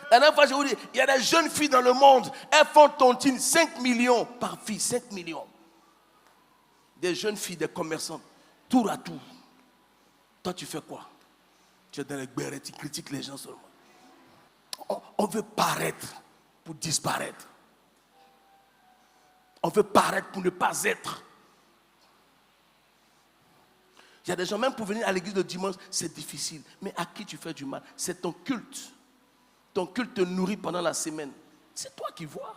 La dernière fois, je vous dis, il y a des jeunes filles dans le monde, elles font tontine 5 millions par fille, 5 millions. Des jeunes filles, des commerçants, tour à tour. Toi, tu fais quoi? Tu es dans les guerres, tu critiques les gens seulement. On veut paraître pour disparaître. On veut paraître pour ne pas être. Il y a des gens, même pour venir à l'église le dimanche, c'est difficile. Mais à qui tu fais du mal? C'est ton culte. Ton culte te nourrit pendant la semaine. C'est toi qui vois.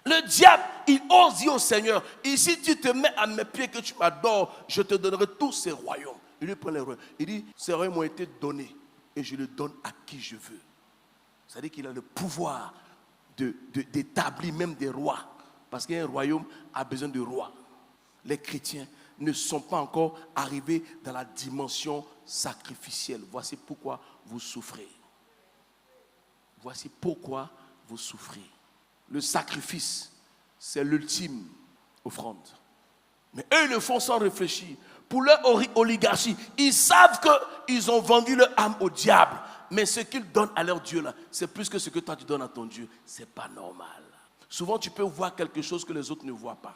Le diable, il ose dire au Seigneur, et si tu te mets à mes pieds que tu m'adores, je te donnerai tous ces royaumes. Il lui prend les royaumes. Il dit, ces royaumes m'ont été donnés et je les donne à qui je veux. C'est-à-dire qu'il a le pouvoir d'établir même des rois. Parce qu'un royaume a besoin de rois. Les chrétiens ne sont pas encore arrivés dans la dimension sacrificielle. Voici pourquoi vous souffrez. Voici pourquoi vous souffrez. Le sacrifice, c'est l'ultime offrande. Mais eux, ils le font sans réfléchir. Pour leur oligarchie, ils savent qu'ils ont vendu leur âme au diable. Mais ce qu'ils donnent à leur Dieu, là, c'est plus que ce que toi tu donnes à ton Dieu. Ce n'est pas normal. Souvent, tu peux voir quelque chose que les autres ne voient pas.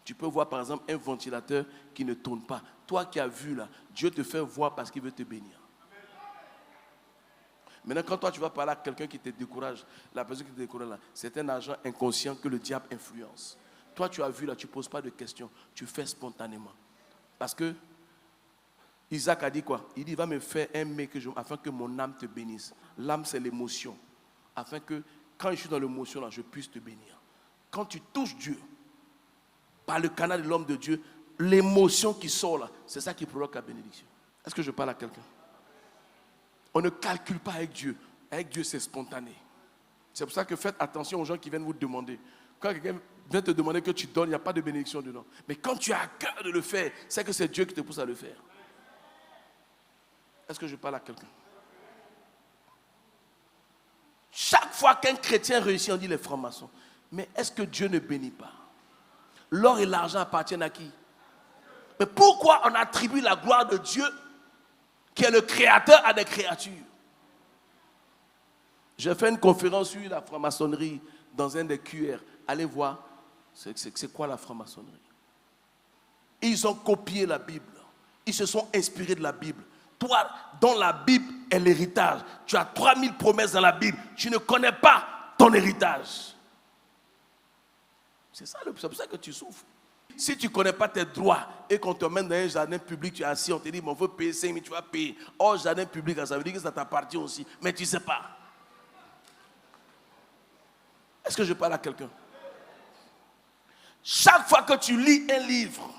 Tu peux voir, par exemple, un ventilateur qui ne tourne pas. Toi qui as vu, là, Dieu te fait voir parce qu'il veut te bénir. Maintenant, quand toi, tu vas parler à quelqu'un qui te décourage, la personne qui te décourage, là, c'est un agent inconscient que le diable influence. Toi, tu as vu, là, tu ne poses pas de questions. Tu fais spontanément. Parce que Isaac a dit quoi? Il dit, il va me faire un mec afin que mon âme te bénisse. L'âme, c'est l'émotion. Afin que, quand je suis dans l'émotion, là, je puisse te bénir. Quand tu touches Dieu, par le canal de l'homme de Dieu, l'émotion qui sort là, c'est ça qui provoque la bénédiction. Est-ce que je parle à quelqu'un? On ne calcule pas avec Dieu. Avec Dieu, c'est spontané. C'est pour ça que faites attention aux gens qui viennent vous demander. Quand quelqu'un vient te demander que tu donnes, il n'y a pas de bénédiction dedans. Mais quand tu as à cœur de le faire, c'est que c'est Dieu qui te pousse à le faire. Est-ce que je parle à quelqu'un? Chaque fois qu'un chrétien réussit, on dit les francs-maçons. Mais est-ce que Dieu ne bénit pas? L'or et l'argent appartiennent à qui? Mais pourquoi on attribue la gloire de Dieu, qui est le créateur, à des créatures? J'ai fait une conférence sur la franc-maçonnerie dans un des QR. Allez voir, c'est quoi la franc-maçonnerie? Ils ont copié la Bible. Ils se sont inspirés de la Bible. Toi, dont la Bible est l'héritage, tu as 3000 promesses dans la Bible. Tu ne connais pas ton héritage. C'est pour ça que tu souffres. Si tu ne connais pas tes droits et qu'on te mène dans un jardin public, tu es assis, on te dit, on veut payer 5 000, tu vas payer. Hors jardin public, ça veut dire que ça t'appartient aussi. Mais tu ne sais pas. Est-ce que je parle à quelqu'un? Chaque fois que tu lis un livre,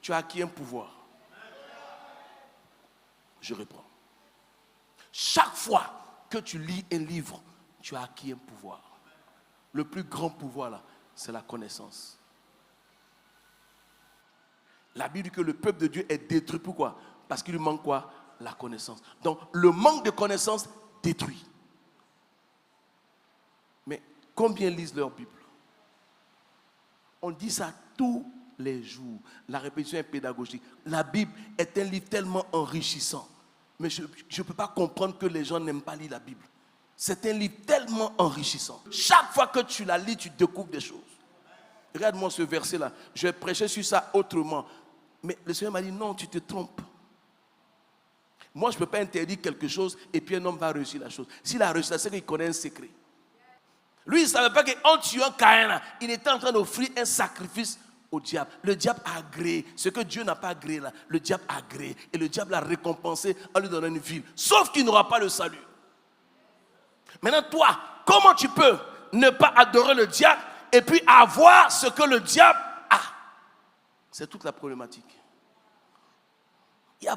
tu as acquis un pouvoir. Je reprends. Chaque fois que tu lis un livre, tu as acquis un pouvoir. Le plus grand pouvoir là, c'est la connaissance. La Bible dit que le peuple de Dieu est détruit. Pourquoi? Parce qu'il lui manque quoi? La connaissance. Donc, le manque de connaissance détruit. Mais combien lisent leur Bible? On dit ça tous les jours. La répétition est pédagogique. La Bible est un livre tellement enrichissant. Mais je ne peux pas comprendre que les gens n'aiment pas lire la Bible. C'est un livre tellement enrichissant. Chaque fois que tu la lis, tu découvres des choses. Regarde-moi ce verset-là. Je vais prêcher sur ça autrement. Mais le Seigneur m'a dit, non, tu te trompes. Moi, je ne peux pas interdire quelque chose et puis un homme va réussir la chose. S'il a réussi, c'est qu'il connaît un secret. Lui, il ne savait pas qu'en tuant Caïn, il était en train d'offrir un sacrifice au diable. Le diable a agréé. Ce que Dieu n'a pas agréé là, le diable a agréé. Et le diable l'a récompensé en lui donnant une ville. Sauf qu'il n'aura pas le salut. Maintenant, toi, comment tu peux ne pas adorer le diable et puis avoir ce que le diable a? C'est toute la problématique. Il n'y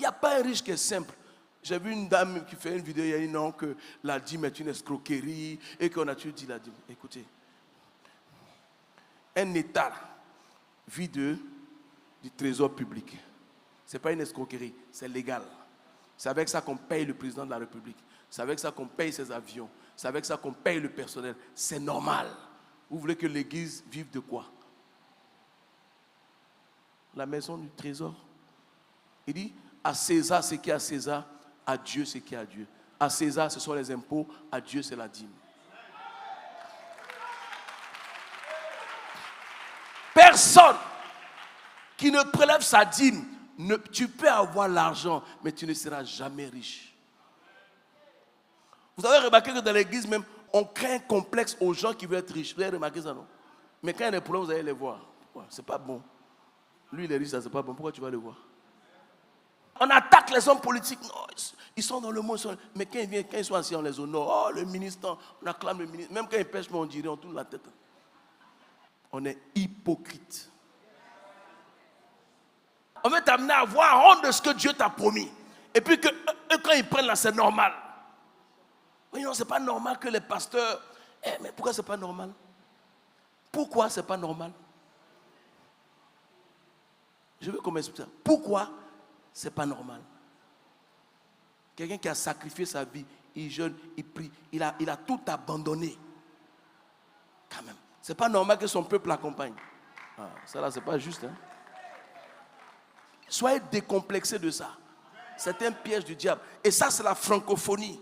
a pas un riche qui est simple. J'ai vu une dame qui fait une vidéo, il a dit non, que la dîme est une escroquerie et qu'on a toujours dit la dîme. Écoutez, un État vit du trésor public. Ce n'est pas une escroquerie, c'est légal. C'est avec ça qu'on paye le président de la République. C'est avec ça qu'on paye ses avions. C'est avec ça qu'on paye le personnel. C'est normal. Vous voulez que l'Église vive de quoi? La maison du trésor. Il dit, à César ce qui est à César, à Dieu ce qui est à Dieu. À César, ce sont les impôts, à Dieu, c'est la dîme. Personne qui ne prélève sa dîme, tu peux avoir l'argent, mais tu ne seras jamais riche. Vous avez remarqué que dans l'église même, on crée un complexe aux gens qui veulent être riches. Vous avez remarqué ça, non? Mais quand il y a des problèmes, vous allez les voir. Pourquoi? C'est pas bon. Lui, il est riche, ça c'est pas bon. Pourquoi tu vas le voir? On attaque les hommes politiques. Non, ils sont dans le monde. Mais quand ils sont assis, on les honore. Oh, le ministre, on acclame le ministre. Même quand ils pêchent, on dirait, on tourne la tête. On est hypocrite. On veut t'amener à avoir honte de ce que Dieu t'a promis. Et puis que quand ils prennent là, c'est normal. Oui, non, c'est pas normal que les pasteurs... mais pourquoi c'est pas normal? Pourquoi c'est pas normal? Je veux qu'on m'explique ça. Pourquoi c'est pas normal? Quelqu'un qui a sacrifié sa vie, il jeûne, il prie, il a tout abandonné. Quand même. C'est pas normal que son peuple l'accompagne. Ah, ça là, c'est pas juste. Hein? Soyez décomplexés de ça. C'est un piège du diable. Et ça, c'est la francophonie.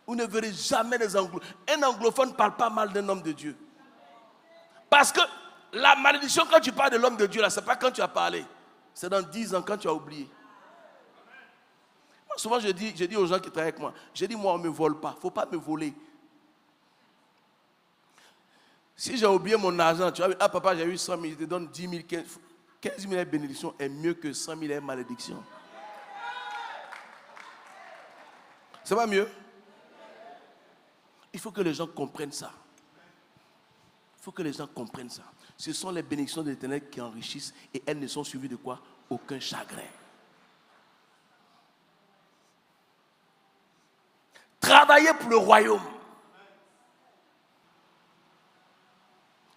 Vous ne verrez jamais des anglophones. Un anglophone ne parle pas mal d'un homme de Dieu. Parce que la malédiction, quand tu parles de l'homme de Dieu, là, ce n'est pas quand tu as parlé. C'est dans 10 ans, quand tu as oublié. Moi, souvent, je dis aux gens qui travaillent avec moi, je dis, moi, on ne me vole pas. Il ne faut pas me voler. Si j'ai oublié mon argent, tu vas dire, ah papa, j'ai eu 100 000, je te donne 10 000, 15 000 bénédictions est mieux que 100 000 malédictions. C'est pas mieux? Il faut que les gens comprennent ça. Il faut que les gens comprennent ça. Ce sont les bénédictions de l'Éternel qui enrichissent et elles ne sont suivies de quoi? Aucun chagrin. Travaillez pour le royaume.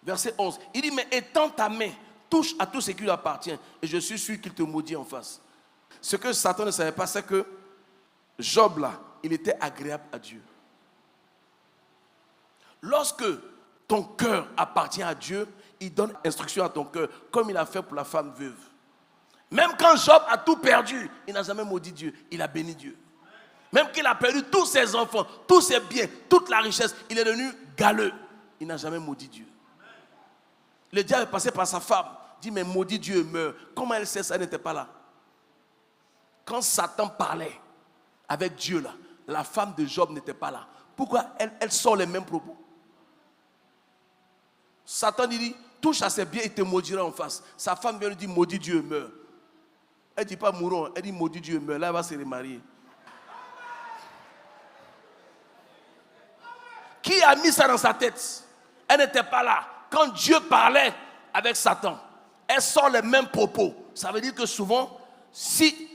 Verset 11. Il dit, mais étends ta main, touche à tout ce qui lui appartient et je suis sûr qu'il te maudit en face. Ce que Satan ne savait pas, c'est que Job là, il était agréable à Dieu. Lorsque ton cœur appartient à Dieu, il donne instruction à ton cœur, comme il a fait pour la femme veuve. Même quand Job a tout perdu, il n'a jamais maudit Dieu, il a béni Dieu. Même qu'il a perdu tous ses enfants, tous ses biens, toute la richesse, il est devenu galeux. Il n'a jamais maudit Dieu. Le diable est passé par sa femme, dit mais maudit Dieu meurt. Comment elle sait ça, elle n'était pas là? Quand Satan parlait avec Dieu là, la femme de Job n'était pas là. Pourquoi elle sort les mêmes propos? Satan dit, touche à ses biens et te maudira en face. Sa femme vient lui dire, maudit Dieu meurt. Elle ne dit pas mourons, elle dit maudit Dieu meurt. Là, elle va se remarier. Qui a mis ça dans sa tête? Elle n'était pas là. Quand Dieu parlait avec Satan, elle sort les mêmes propos. Ça veut dire que souvent, si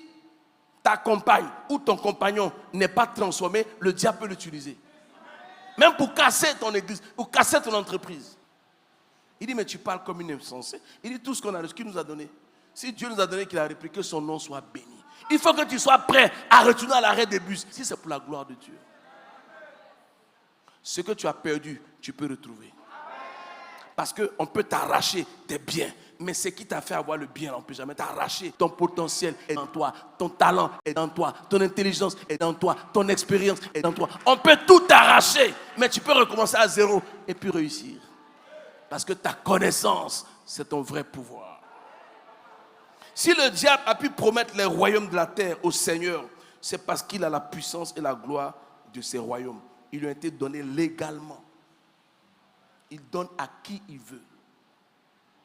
ta compagne ou ton compagnon n'est pas transformé, le diable peut l'utiliser. Même pour casser ton église, ou casser ton entreprise. Il dit, mais tu parles comme une insensée. Il dit, tout ce qu'on a, ce qu'il nous a donné. Si Dieu nous a donné qu'il a repris, que son nom soit béni. Il faut que tu sois prêt à retourner à l'arrêt des bus. Si c'est pour la gloire de Dieu. Ce que tu as perdu, tu peux retrouver. Parce qu'on peut t'arracher tes biens. Mais ce qui t'a fait avoir le bien, on ne peut jamais t'arracher. Ton potentiel est dans toi. Ton talent est dans toi. Ton intelligence est dans toi. Ton expérience est dans toi. On peut tout t'arracher. Mais tu peux recommencer à zéro et puis réussir. Parce que ta connaissance, c'est ton vrai pouvoir. Si le diable a pu promettre les royaumes de la terre au Seigneur, c'est parce qu'il a la puissance et la gloire de ces royaumes. Ils lui ont été donnés légalement. Il donne à qui il veut.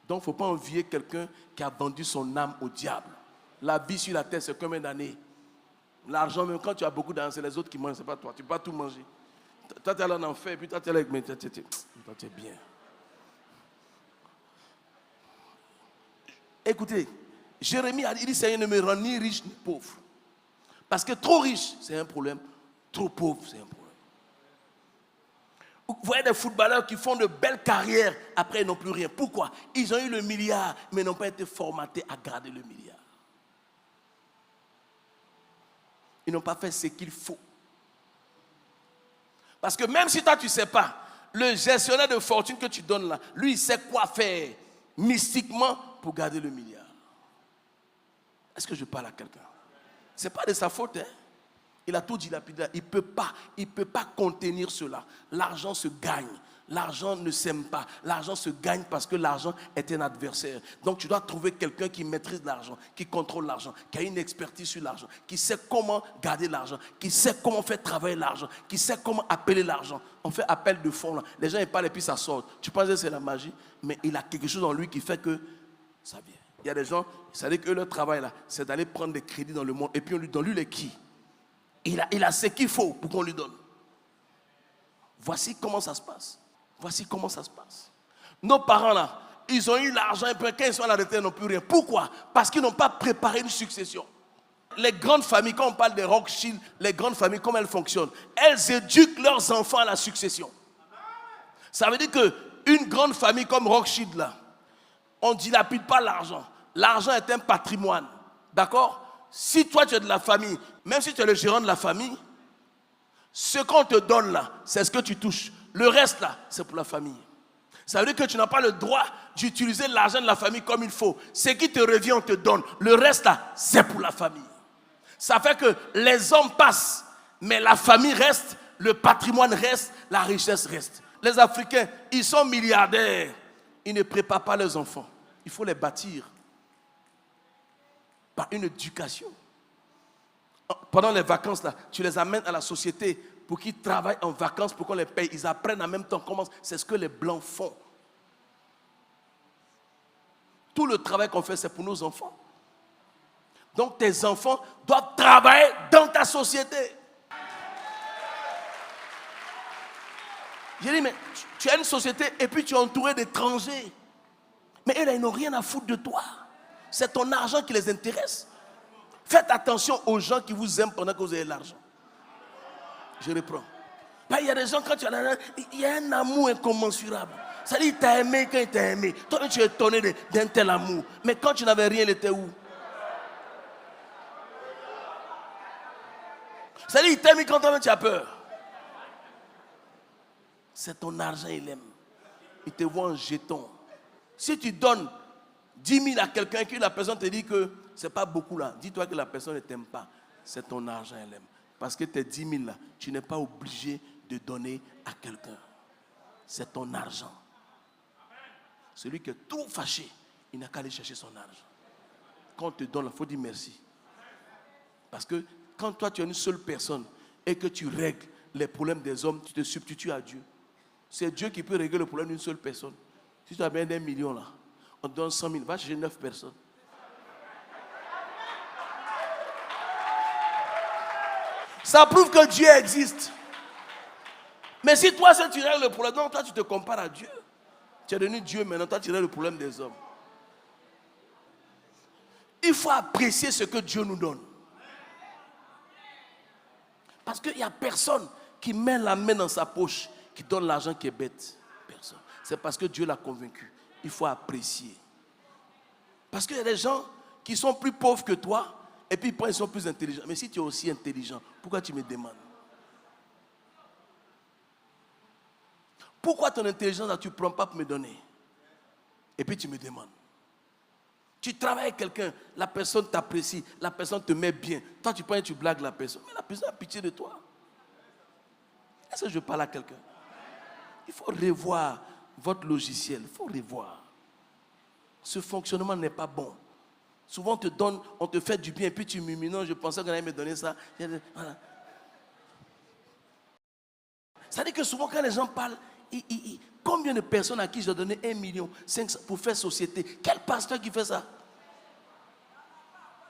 Donc, il ne faut pas envier quelqu'un qui a vendu son âme au diable. La vie sur la terre, c'est combien d'années? L'argent, même quand tu as beaucoup d'argent, c'est les autres qui mangent, ce n'est pas toi. Tu ne peux pas tout manger. Toi, tu es allé en enfer, et puis toi, tu es là avec mes... Toi, tu es bien. Écoutez, Jérémie a dit, il dit, Seigneur, ne me rend ni riche ni pauvre. Parce que trop riche, c'est un problème. Trop pauvre, c'est un problème. Vous voyez des footballeurs qui font de belles carrières, après ils n'ont plus rien. Pourquoi? Ils ont eu le milliard, mais n'ont pas été formatés à garder le milliard. Ils n'ont pas fait ce qu'il faut. Parce que même si toi tu ne sais pas, le gestionnaire de fortune que tu donnes là, lui il sait quoi faire mystiquement pour garder le milliard. Est-ce que je parle à quelqu'un? Ce n'est pas de sa faute, hein? Il a tout dilapidé. Il ne peut pas contenir cela. L'argent se gagne. L'argent ne s'aime pas. L'argent se gagne parce que l'argent est un adversaire. Donc tu dois trouver quelqu'un qui maîtrise l'argent, qui contrôle l'argent, qui a une expertise sur l'argent, qui sait comment garder l'argent, qui sait comment faire travailler l'argent, qui sait comment appeler l'argent. On fait appel de fonds là. Les gens ils parlent et puis ça sort. Tu penses que c'est la magie, mais il a quelque chose en lui qui fait que ça vient. Il y a des gens, ça veut dire que leur travail là, c'est d'aller prendre des crédits dans le monde et puis on lui donne les qui. Il a ce qu'il faut pour qu'on lui donne. Voici comment ça se passe. Voici comment ça se passe. Nos parents là, ils ont eu l'argent et puis quand ils sont à la retraite, ils n'ont plus rien. Pourquoi? Parce qu'ils n'ont pas préparé une succession. Les grandes familles, quand on parle des Rothschild, les grandes familles, comment elles fonctionnent? Elles éduquent leurs enfants à la succession. Ça veut dire qu'une grande famille comme Rothschild là, on ne dilapide pas l'argent. L'argent est un patrimoine. D'accord? Si toi tu es de la famille, même si tu es le gérant de la famille, ce qu'on te donne là, c'est ce que tu touches. Le reste là, c'est pour la famille. Ça veut dire que tu n'as pas le droit d'utiliser l'argent de la famille comme il faut. Ce qui te revient, on te donne. Le reste là, c'est pour la famille. Ça fait que les hommes passent, mais la famille reste, le patrimoine reste, la richesse reste. Les Africains, ils sont milliardaires. Ils ne préparent pas leurs enfants. Il faut les bâtir par une éducation. Pendant les vacances, là, tu les amènes à la société pour qu'ils travaillent en vacances, pour qu'on les paye. Ils apprennent en même temps comment. C'est ce que les Blancs font. Tout le travail qu'on fait, c'est pour nos enfants. Donc tes enfants doivent travailler dans ta société. J'ai dit, mais tu as une société et puis tu es entouré d'étrangers. Mais eux, là, ils n'ont rien à foutre de toi. C'est ton argent qui les intéresse. Faites attention aux gens qui vous aiment pendant que vous avez l'argent. Je reprends. Il y a des gens, quand tu as l'argent, il y a un amour incommensurable. Ça dit, il t'a aimé quand il t'a aimé. Toi, tu es étonné d'un tel amour. Mais quand tu n'avais rien, il était où? Ça dit, il t'aime quand toi, tu as peur. C'est ton argent, il aime. Il te voit en jeton. Si tu donnes 10 000 à quelqu'un et que la personne te dit que ce n'est pas beaucoup là, dis-toi que la personne ne t'aime pas. C'est ton argent, elle aime. Parce que tes 10 000 là, tu n'es pas obligé de donner à quelqu'un. C'est ton argent. Celui qui est trop fâché, il n'a qu'à aller chercher son argent. Quand on te donne, il faut dire merci. Parce que quand toi tu es une seule personne et que tu règles les problèmes des hommes, tu te substitues à Dieu. C'est Dieu qui peut régler le problème d'une seule personne. Si tu as bien des millions là, on te donne 100 000, va chercher 9 personnes. Ça prouve que Dieu existe. Mais si toi, tu règles le problème, non, toi tu te compares à Dieu. Tu es devenu Dieu maintenant, toi tu règles le problème des hommes. Il faut apprécier ce que Dieu nous donne. Parce qu'il n'y a personne qui met la main dans sa poche, qui donne l'argent qui est bête. Personne. C'est parce que Dieu l'a convaincu. Il faut apprécier. Parce qu'il y a des gens qui sont plus pauvres que toi, et puis ils sont plus intelligents. Mais si tu es aussi intelligent, pourquoi tu me demandes? Pourquoi ton intelligence, tu ne prends pas pour me donner? Et puis tu me demandes. Tu travailles avec quelqu'un, la personne t'apprécie, la personne te met bien. Toi, tu prends et tu blagues la personne. Mais la personne a pitié de toi. Est-ce que je parle à quelqu'un? Il faut revoir votre logiciel. Il faut revoir. Ce fonctionnement n'est pas bon. Souvent, on te donne, on te fait du bien, et puis tu murmures. Non, je pensais qu'on allait me donner ça. Voilà. Ça veut dire que souvent, quand les gens parlent, combien de personnes à qui je dois donner 1 million 500 pour faire société? Quel pasteur qui fait ça?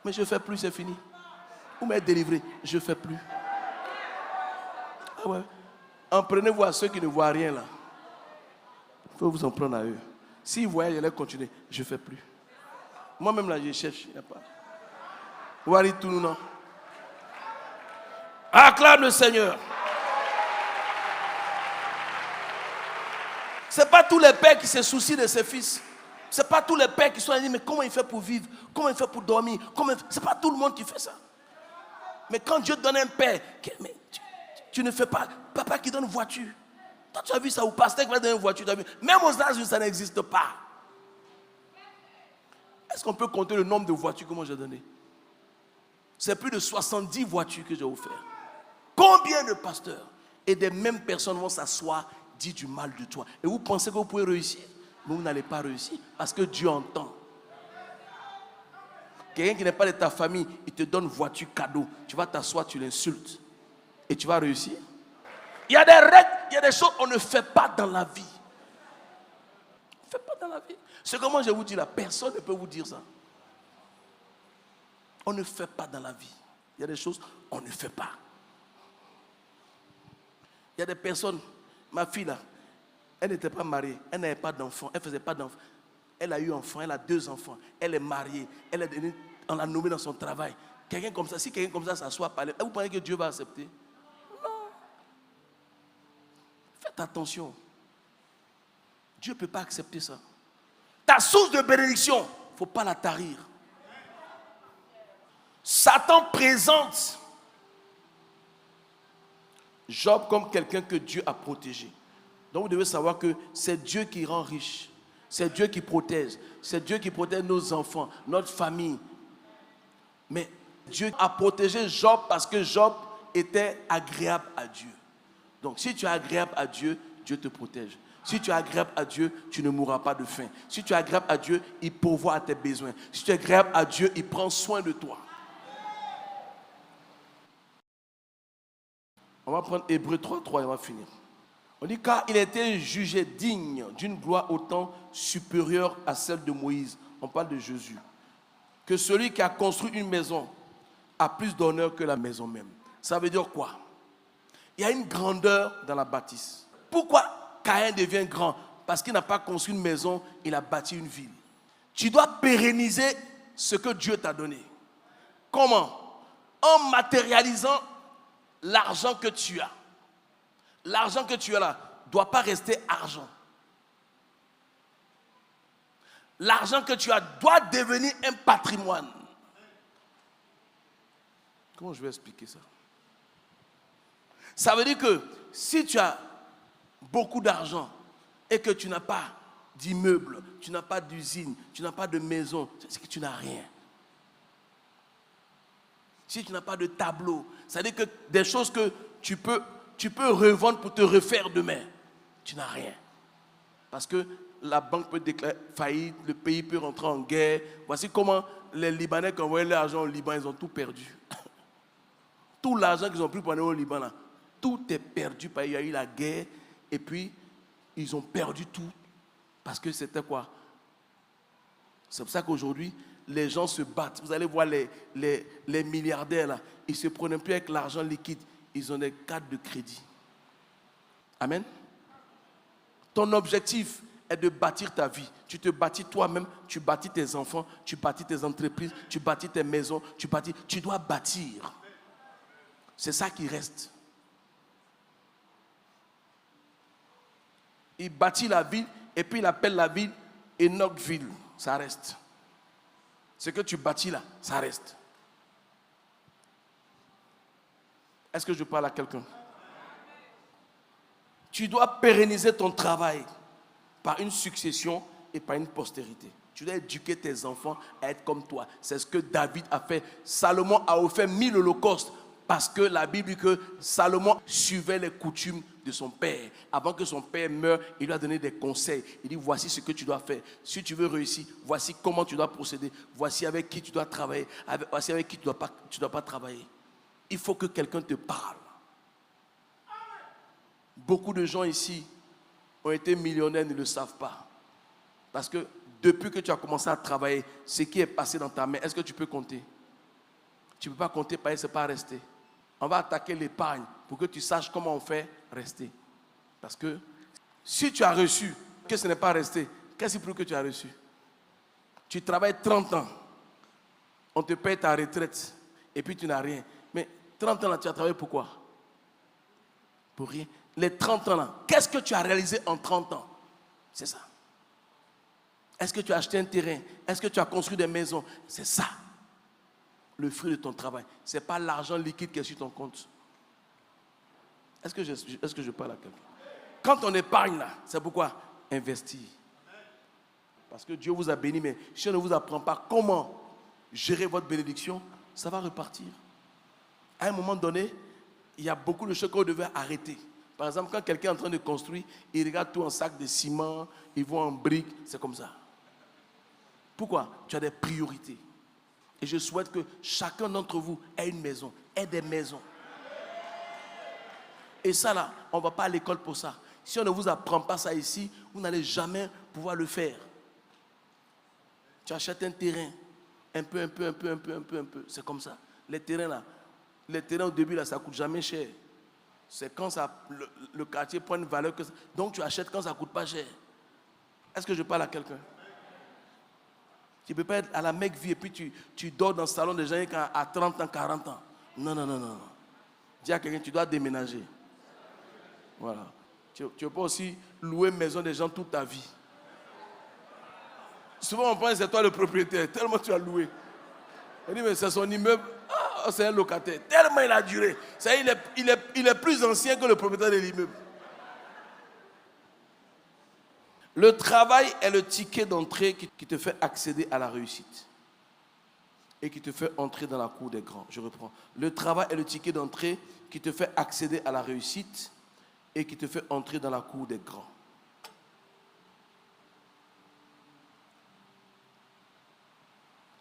Mais je ne fais plus, c'est fini. Vous m'êtes délivré, je ne fais plus. Ah ouais. En prenez-vous à ceux qui ne voient rien là. Il faut vous en prendre à eux. S'ils voyaient, ils allaient continuer. Je ne fais plus. Moi-même là, je cherche. Il n'y a pas. Vous allez tout nous, non? Acclame le Seigneur. Ce n'est pas tous les pères qui se soucient de ses fils. Ce n'est pas tous les pères qui sont dit, mais comment il fait pour vivre? Comment il fait pour dormir? Ce n'est pas tout le monde qui fait ça. Mais quand Dieu donne un père, mais tu ne fais pas. Papa qui donne une voiture. Toi, tu as vu ça, ou pasteur qui va donner une voiture. Même aux États-Unis, ça n'existe pas. Est-ce qu'on peut compter le nombre de voitures que moi j'ai donné? C'est plus de 70 voitures que j'ai offertes. Combien de pasteurs et des mêmes personnes vont s'asseoir dire du mal de toi. Et vous pensez que vous pouvez réussir, mais vous n'allez pas réussir parce que Dieu entend. Quelqu'un qui n'est pas de ta famille, il te donne voiture cadeau. Tu vas t'asseoir, tu l'insultes. Et tu vas réussir. Il y a des règles, il y a des choses qu'on ne fait pas dans la vie. On ne fait pas dans la vie. C'est comment je vous dis là, personne ne peut vous dire ça. On ne fait pas dans la vie. Il y a des choses qu'on ne fait pas. Il y a des personnes, ma fille là, elle n'était pas mariée, elle n'avait pas d'enfant, elle ne faisait pas d'enfant. Elle a eu un enfant, elle a 2 enfants, elle est mariée, on l'a nommée dans son travail. Quelqu'un comme ça, si quelqu'un comme ça s'assoit à parler, vous pensez que Dieu va accepter? Non. Faites attention. Dieu ne peut pas accepter ça. Ta source de bénédiction, il ne faut pas la tarir. Satan présente Job comme quelqu'un que Dieu a protégé. Donc vous devez savoir que c'est Dieu qui rend riche. C'est Dieu qui protège. C'est Dieu qui protège nos enfants, notre famille. Mais Dieu a protégé Job parce que Job était agréable à Dieu. Donc si tu es agréable à Dieu, Dieu te protège. Si tu es agréable à Dieu, tu ne mourras pas de faim. Si tu es agréable à Dieu, il pourvoit à tes besoins. Si tu es agréable à Dieu, il prend soin de toi. On va prendre Hébreux 3:3 et on va finir. On dit car il a été jugé digne d'une gloire autant supérieure à celle de Moïse. On parle de Jésus. Que celui qui a construit une maison a plus d'honneur que la maison même. Ça veut dire quoi? Il y a une grandeur dans la bâtisse. Pourquoi Caïn devient grand? Parce qu'il n'a pas construit une maison, il a bâti une ville. Tu dois pérenniser ce que Dieu t'a donné. Comment? En matérialisant l'argent que tu as. L'argent que tu as là ne doit pas rester argent. L'argent que tu as doit devenir un patrimoine. Comment je vais expliquer ça? Ça veut dire que si tu as beaucoup d'argent et que tu n'as pas d'immeuble, tu n'as pas d'usine, tu n'as pas de maison, c'est que tu n'as rien. Si tu n'as pas de tableau, ça veut dire que des choses que tu peux revendre pour te refaire demain, tu n'as rien. Parce que la banque peut déclarer faillite, le pays peut rentrer en guerre. Voici comment les Libanais qui envoyaient l'argent au Liban, ils ont tout perdu. Tout l'argent qu'ils ont pris pour aller au Liban, là, tout est perdu parce qu'il y a eu la guerre et puis ils ont perdu tout. Parce que c'était quoi? C'est pour ça qu'aujourd'hui, les gens se battent. Vous allez voir les milliardaires, là, ils ne se prennent plus avec l'argent liquide. Ils ont des cartes de crédit. Amen. Ton objectif est de bâtir ta vie. Tu te bâtis toi-même, tu bâtis tes enfants, tu bâtis tes entreprises, tu bâtis tes maisons, tu dois bâtir. C'est ça qui reste. Il bâtit la ville et puis il appelle la ville Enochville. Ça reste. Ce que tu bâtis là, ça reste. Est-ce que je parle à quelqu'un? Tu dois pérenniser ton travail par une succession et par une postérité. Tu dois éduquer tes enfants à être comme toi. C'est ce que David a fait. Salomon a offert 1000 holocaustes parce que la Bible dit que Salomon suivait les coutumes de son père. Avant que son père meure, il lui a donné des conseils. Il dit, voici ce que tu dois faire. Si tu veux réussir, voici comment tu dois procéder. Voici avec qui tu dois travailler. Voici avec qui tu ne dois pas travailler. Il faut que quelqu'un te parle. Beaucoup de gens ici ont été millionnaires, ne le savent pas. Parce que depuis que tu as commencé à travailler, ce qui est passé dans ta main, est-ce que tu peux compter? Tu ne peux pas compter parce que ce n'est pas resté. On va attaquer l'épargne pour que tu saches comment on fait rester. Parce que si tu as reçu que ce n'est pas resté, qu'est-ce qui prouve que tu as reçu? Tu travailles 30 ans, on te paye ta retraite et puis tu n'as rien. Mais 30 ans là, tu as travaillé pour quoi? Pour rien. Les 30 ans là, qu'est-ce que tu as réalisé en 30 ans? C'est ça. Est-ce que tu as acheté un terrain? Est-ce que tu as construit des maisons? C'est ça. Le fruit de ton travail. Ce n'est pas l'argent liquide qui est sur ton compte. Est-ce que je parle à quelqu'un? Quand on épargne là, c'est pourquoi? Investir. Parce que Dieu vous a béni, mais si on ne vous apprend pas comment gérer votre bénédiction, ça va repartir. À un moment donné, il y a beaucoup de choses que vous devez arrêter. Par exemple, quand quelqu'un est en train de construire, il regarde tout en sac de ciment, il voit en briques, c'est comme ça. Pourquoi? Tu as des priorités. Et je souhaite que chacun d'entre vous ait une maison, ait des maisons. Et ça là, on ne va pas à l'école pour ça. Si on ne vous apprend pas ça ici, vous n'allez jamais pouvoir le faire. Tu achètes un terrain, un peu. C'est comme ça. Les terrains là, les terrains au début là, ça ne coûte jamais cher. C'est quand le quartier prend une valeur que ça. Donc tu achètes quand ça ne coûte pas cher. Est-ce que je parle à quelqu'un? Tu ne peux pas être à la Mecque-Vie et puis tu dors dans le salon des gens à 30 ans, 40 ans. Non. Dis à quelqu'un, tu dois déménager. Voilà. Tu ne peux pas aussi louer une maison des gens toute ta vie. Souvent on pense que c'est toi le propriétaire, tellement tu as loué. On dit mais c'est son immeuble, c'est un locataire. Tellement il a duré. Ça, il est plus ancien que le propriétaire de l'immeuble. Le travail est le ticket d'entrée qui te fait accéder à la réussite. Et qui te fait entrer dans la cour des grands. Je reprends. Le travail est le ticket d'entrée qui te fait accéder à la réussite et qui te fait entrer dans la cour des grands.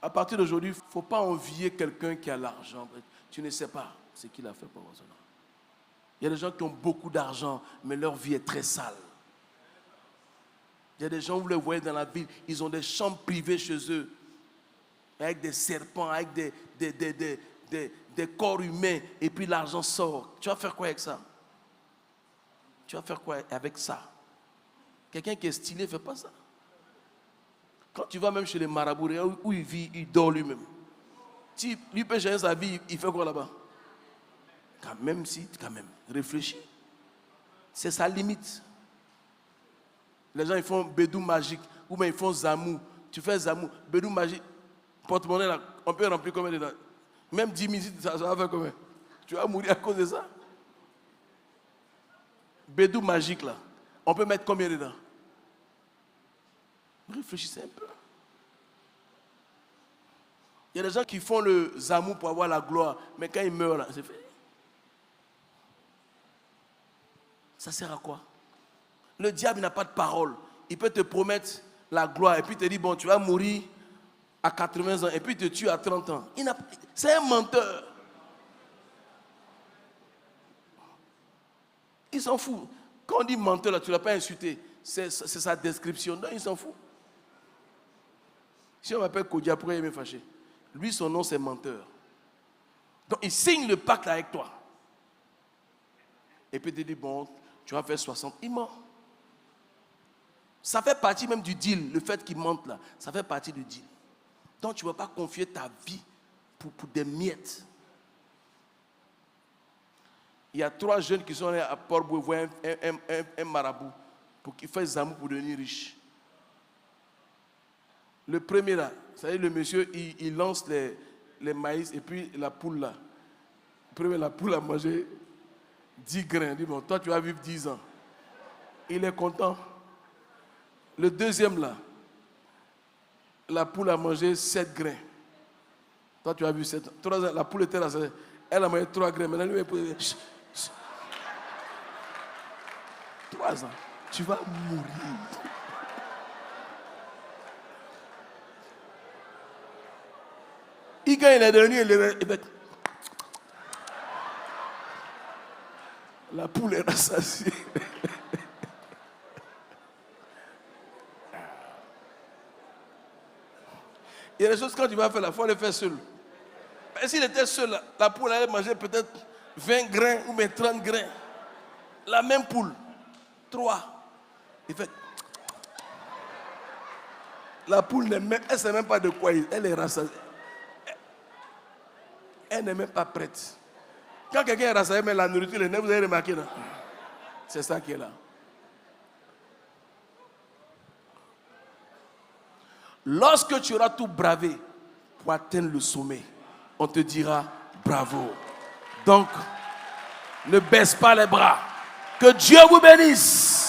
À partir d'aujourd'hui, il ne faut pas envier quelqu'un qui a l'argent. Tu ne sais pas ce qu'il a fait pour cela. Il y a des gens qui ont beaucoup d'argent, mais leur vie est très sale. Il y a des gens, vous les voyez dans la ville, ils ont des chambres privées chez eux, avec des serpents, avec des corps humains, et puis l'argent sort. Tu vas faire quoi avec ça? Tu vas faire quoi avec ça? Quelqu'un qui est stylé ne fait pas ça. Quand tu vas même chez les marabouts, où il vit, il dort lui-même. Si lui peut gérer sa vie, il fait quoi là-bas? Quand même, réfléchis. C'est sa limite. Les gens, ils font bédou magique, ou bien ils font zamou. Tu fais zamou, bédou magique, porte-monnaie là, on peut remplir combien dedans? Même 10 minutes, ça va faire combien? Tu vas mourir à cause de ça? Bédou magique là, on peut mettre combien dedans? Réfléchissez un peu. Il y a des gens qui font le zamou pour avoir la gloire, mais quand ils meurent là, c'est fait. Ça sert à quoi? Le diable n'a pas de parole. Il peut te promettre la gloire et puis te dire, bon, tu vas mourir à 80 ans et puis te tue à 30 ans. C'est un menteur. Il s'en fout. Quand on dit menteur, là, tu ne l'as pas insulté. C'est sa description. Non, il s'en fout. Si on m'appelle Kodia, pourquoi il me fâcher? Lui, son nom, c'est menteur. Donc, il signe le pacte avec toi. Et puis, il te dit, bon, tu vas faire 60. Il ment. Ça fait partie même du deal, le fait qu'il mente là. Ça fait partie du deal. Donc, tu ne vas pas confier ta vie pour des miettes. Il y a 3 jeunes qui sont allés à Port-Boueux voir un marabout pour qu'il fasse zamou pour devenir riche. Le premier là, ça y est, le monsieur, il lance les maïs et puis la poule là. Le premier, la poule a mangé 10 grains. Il dit, bon, toi tu vas vivre 10 ans. Il est content. Le deuxième là, la poule a mangé 7 grains. Toi tu as vu 7 ans. 3 ans, la poule était là, elle a mangé 3 grains. Maintenant lui, il peut... 3 ans, tu vas mourir. Et quand il est devenu, la poule est rassasiée. Il y a des choses quand tu vas faire, il faut les faire seul. Mais s'il était seul, la poule allait manger peut-être 20 grains ou même 30 grains. La même poule. 3. Il fait. La poule, elle ne sait même pas de quoi elle est rassasiée. Elle n'est même pas prête. Quand quelqu'un est rassasié, mais la nourriture, les nerfs, vous avez remarqué, non? C'est ça qui est là. Lorsque tu auras tout bravé pour atteindre le sommet, on te dira bravo. Donc, ne baisse pas les bras. Que Dieu vous bénisse.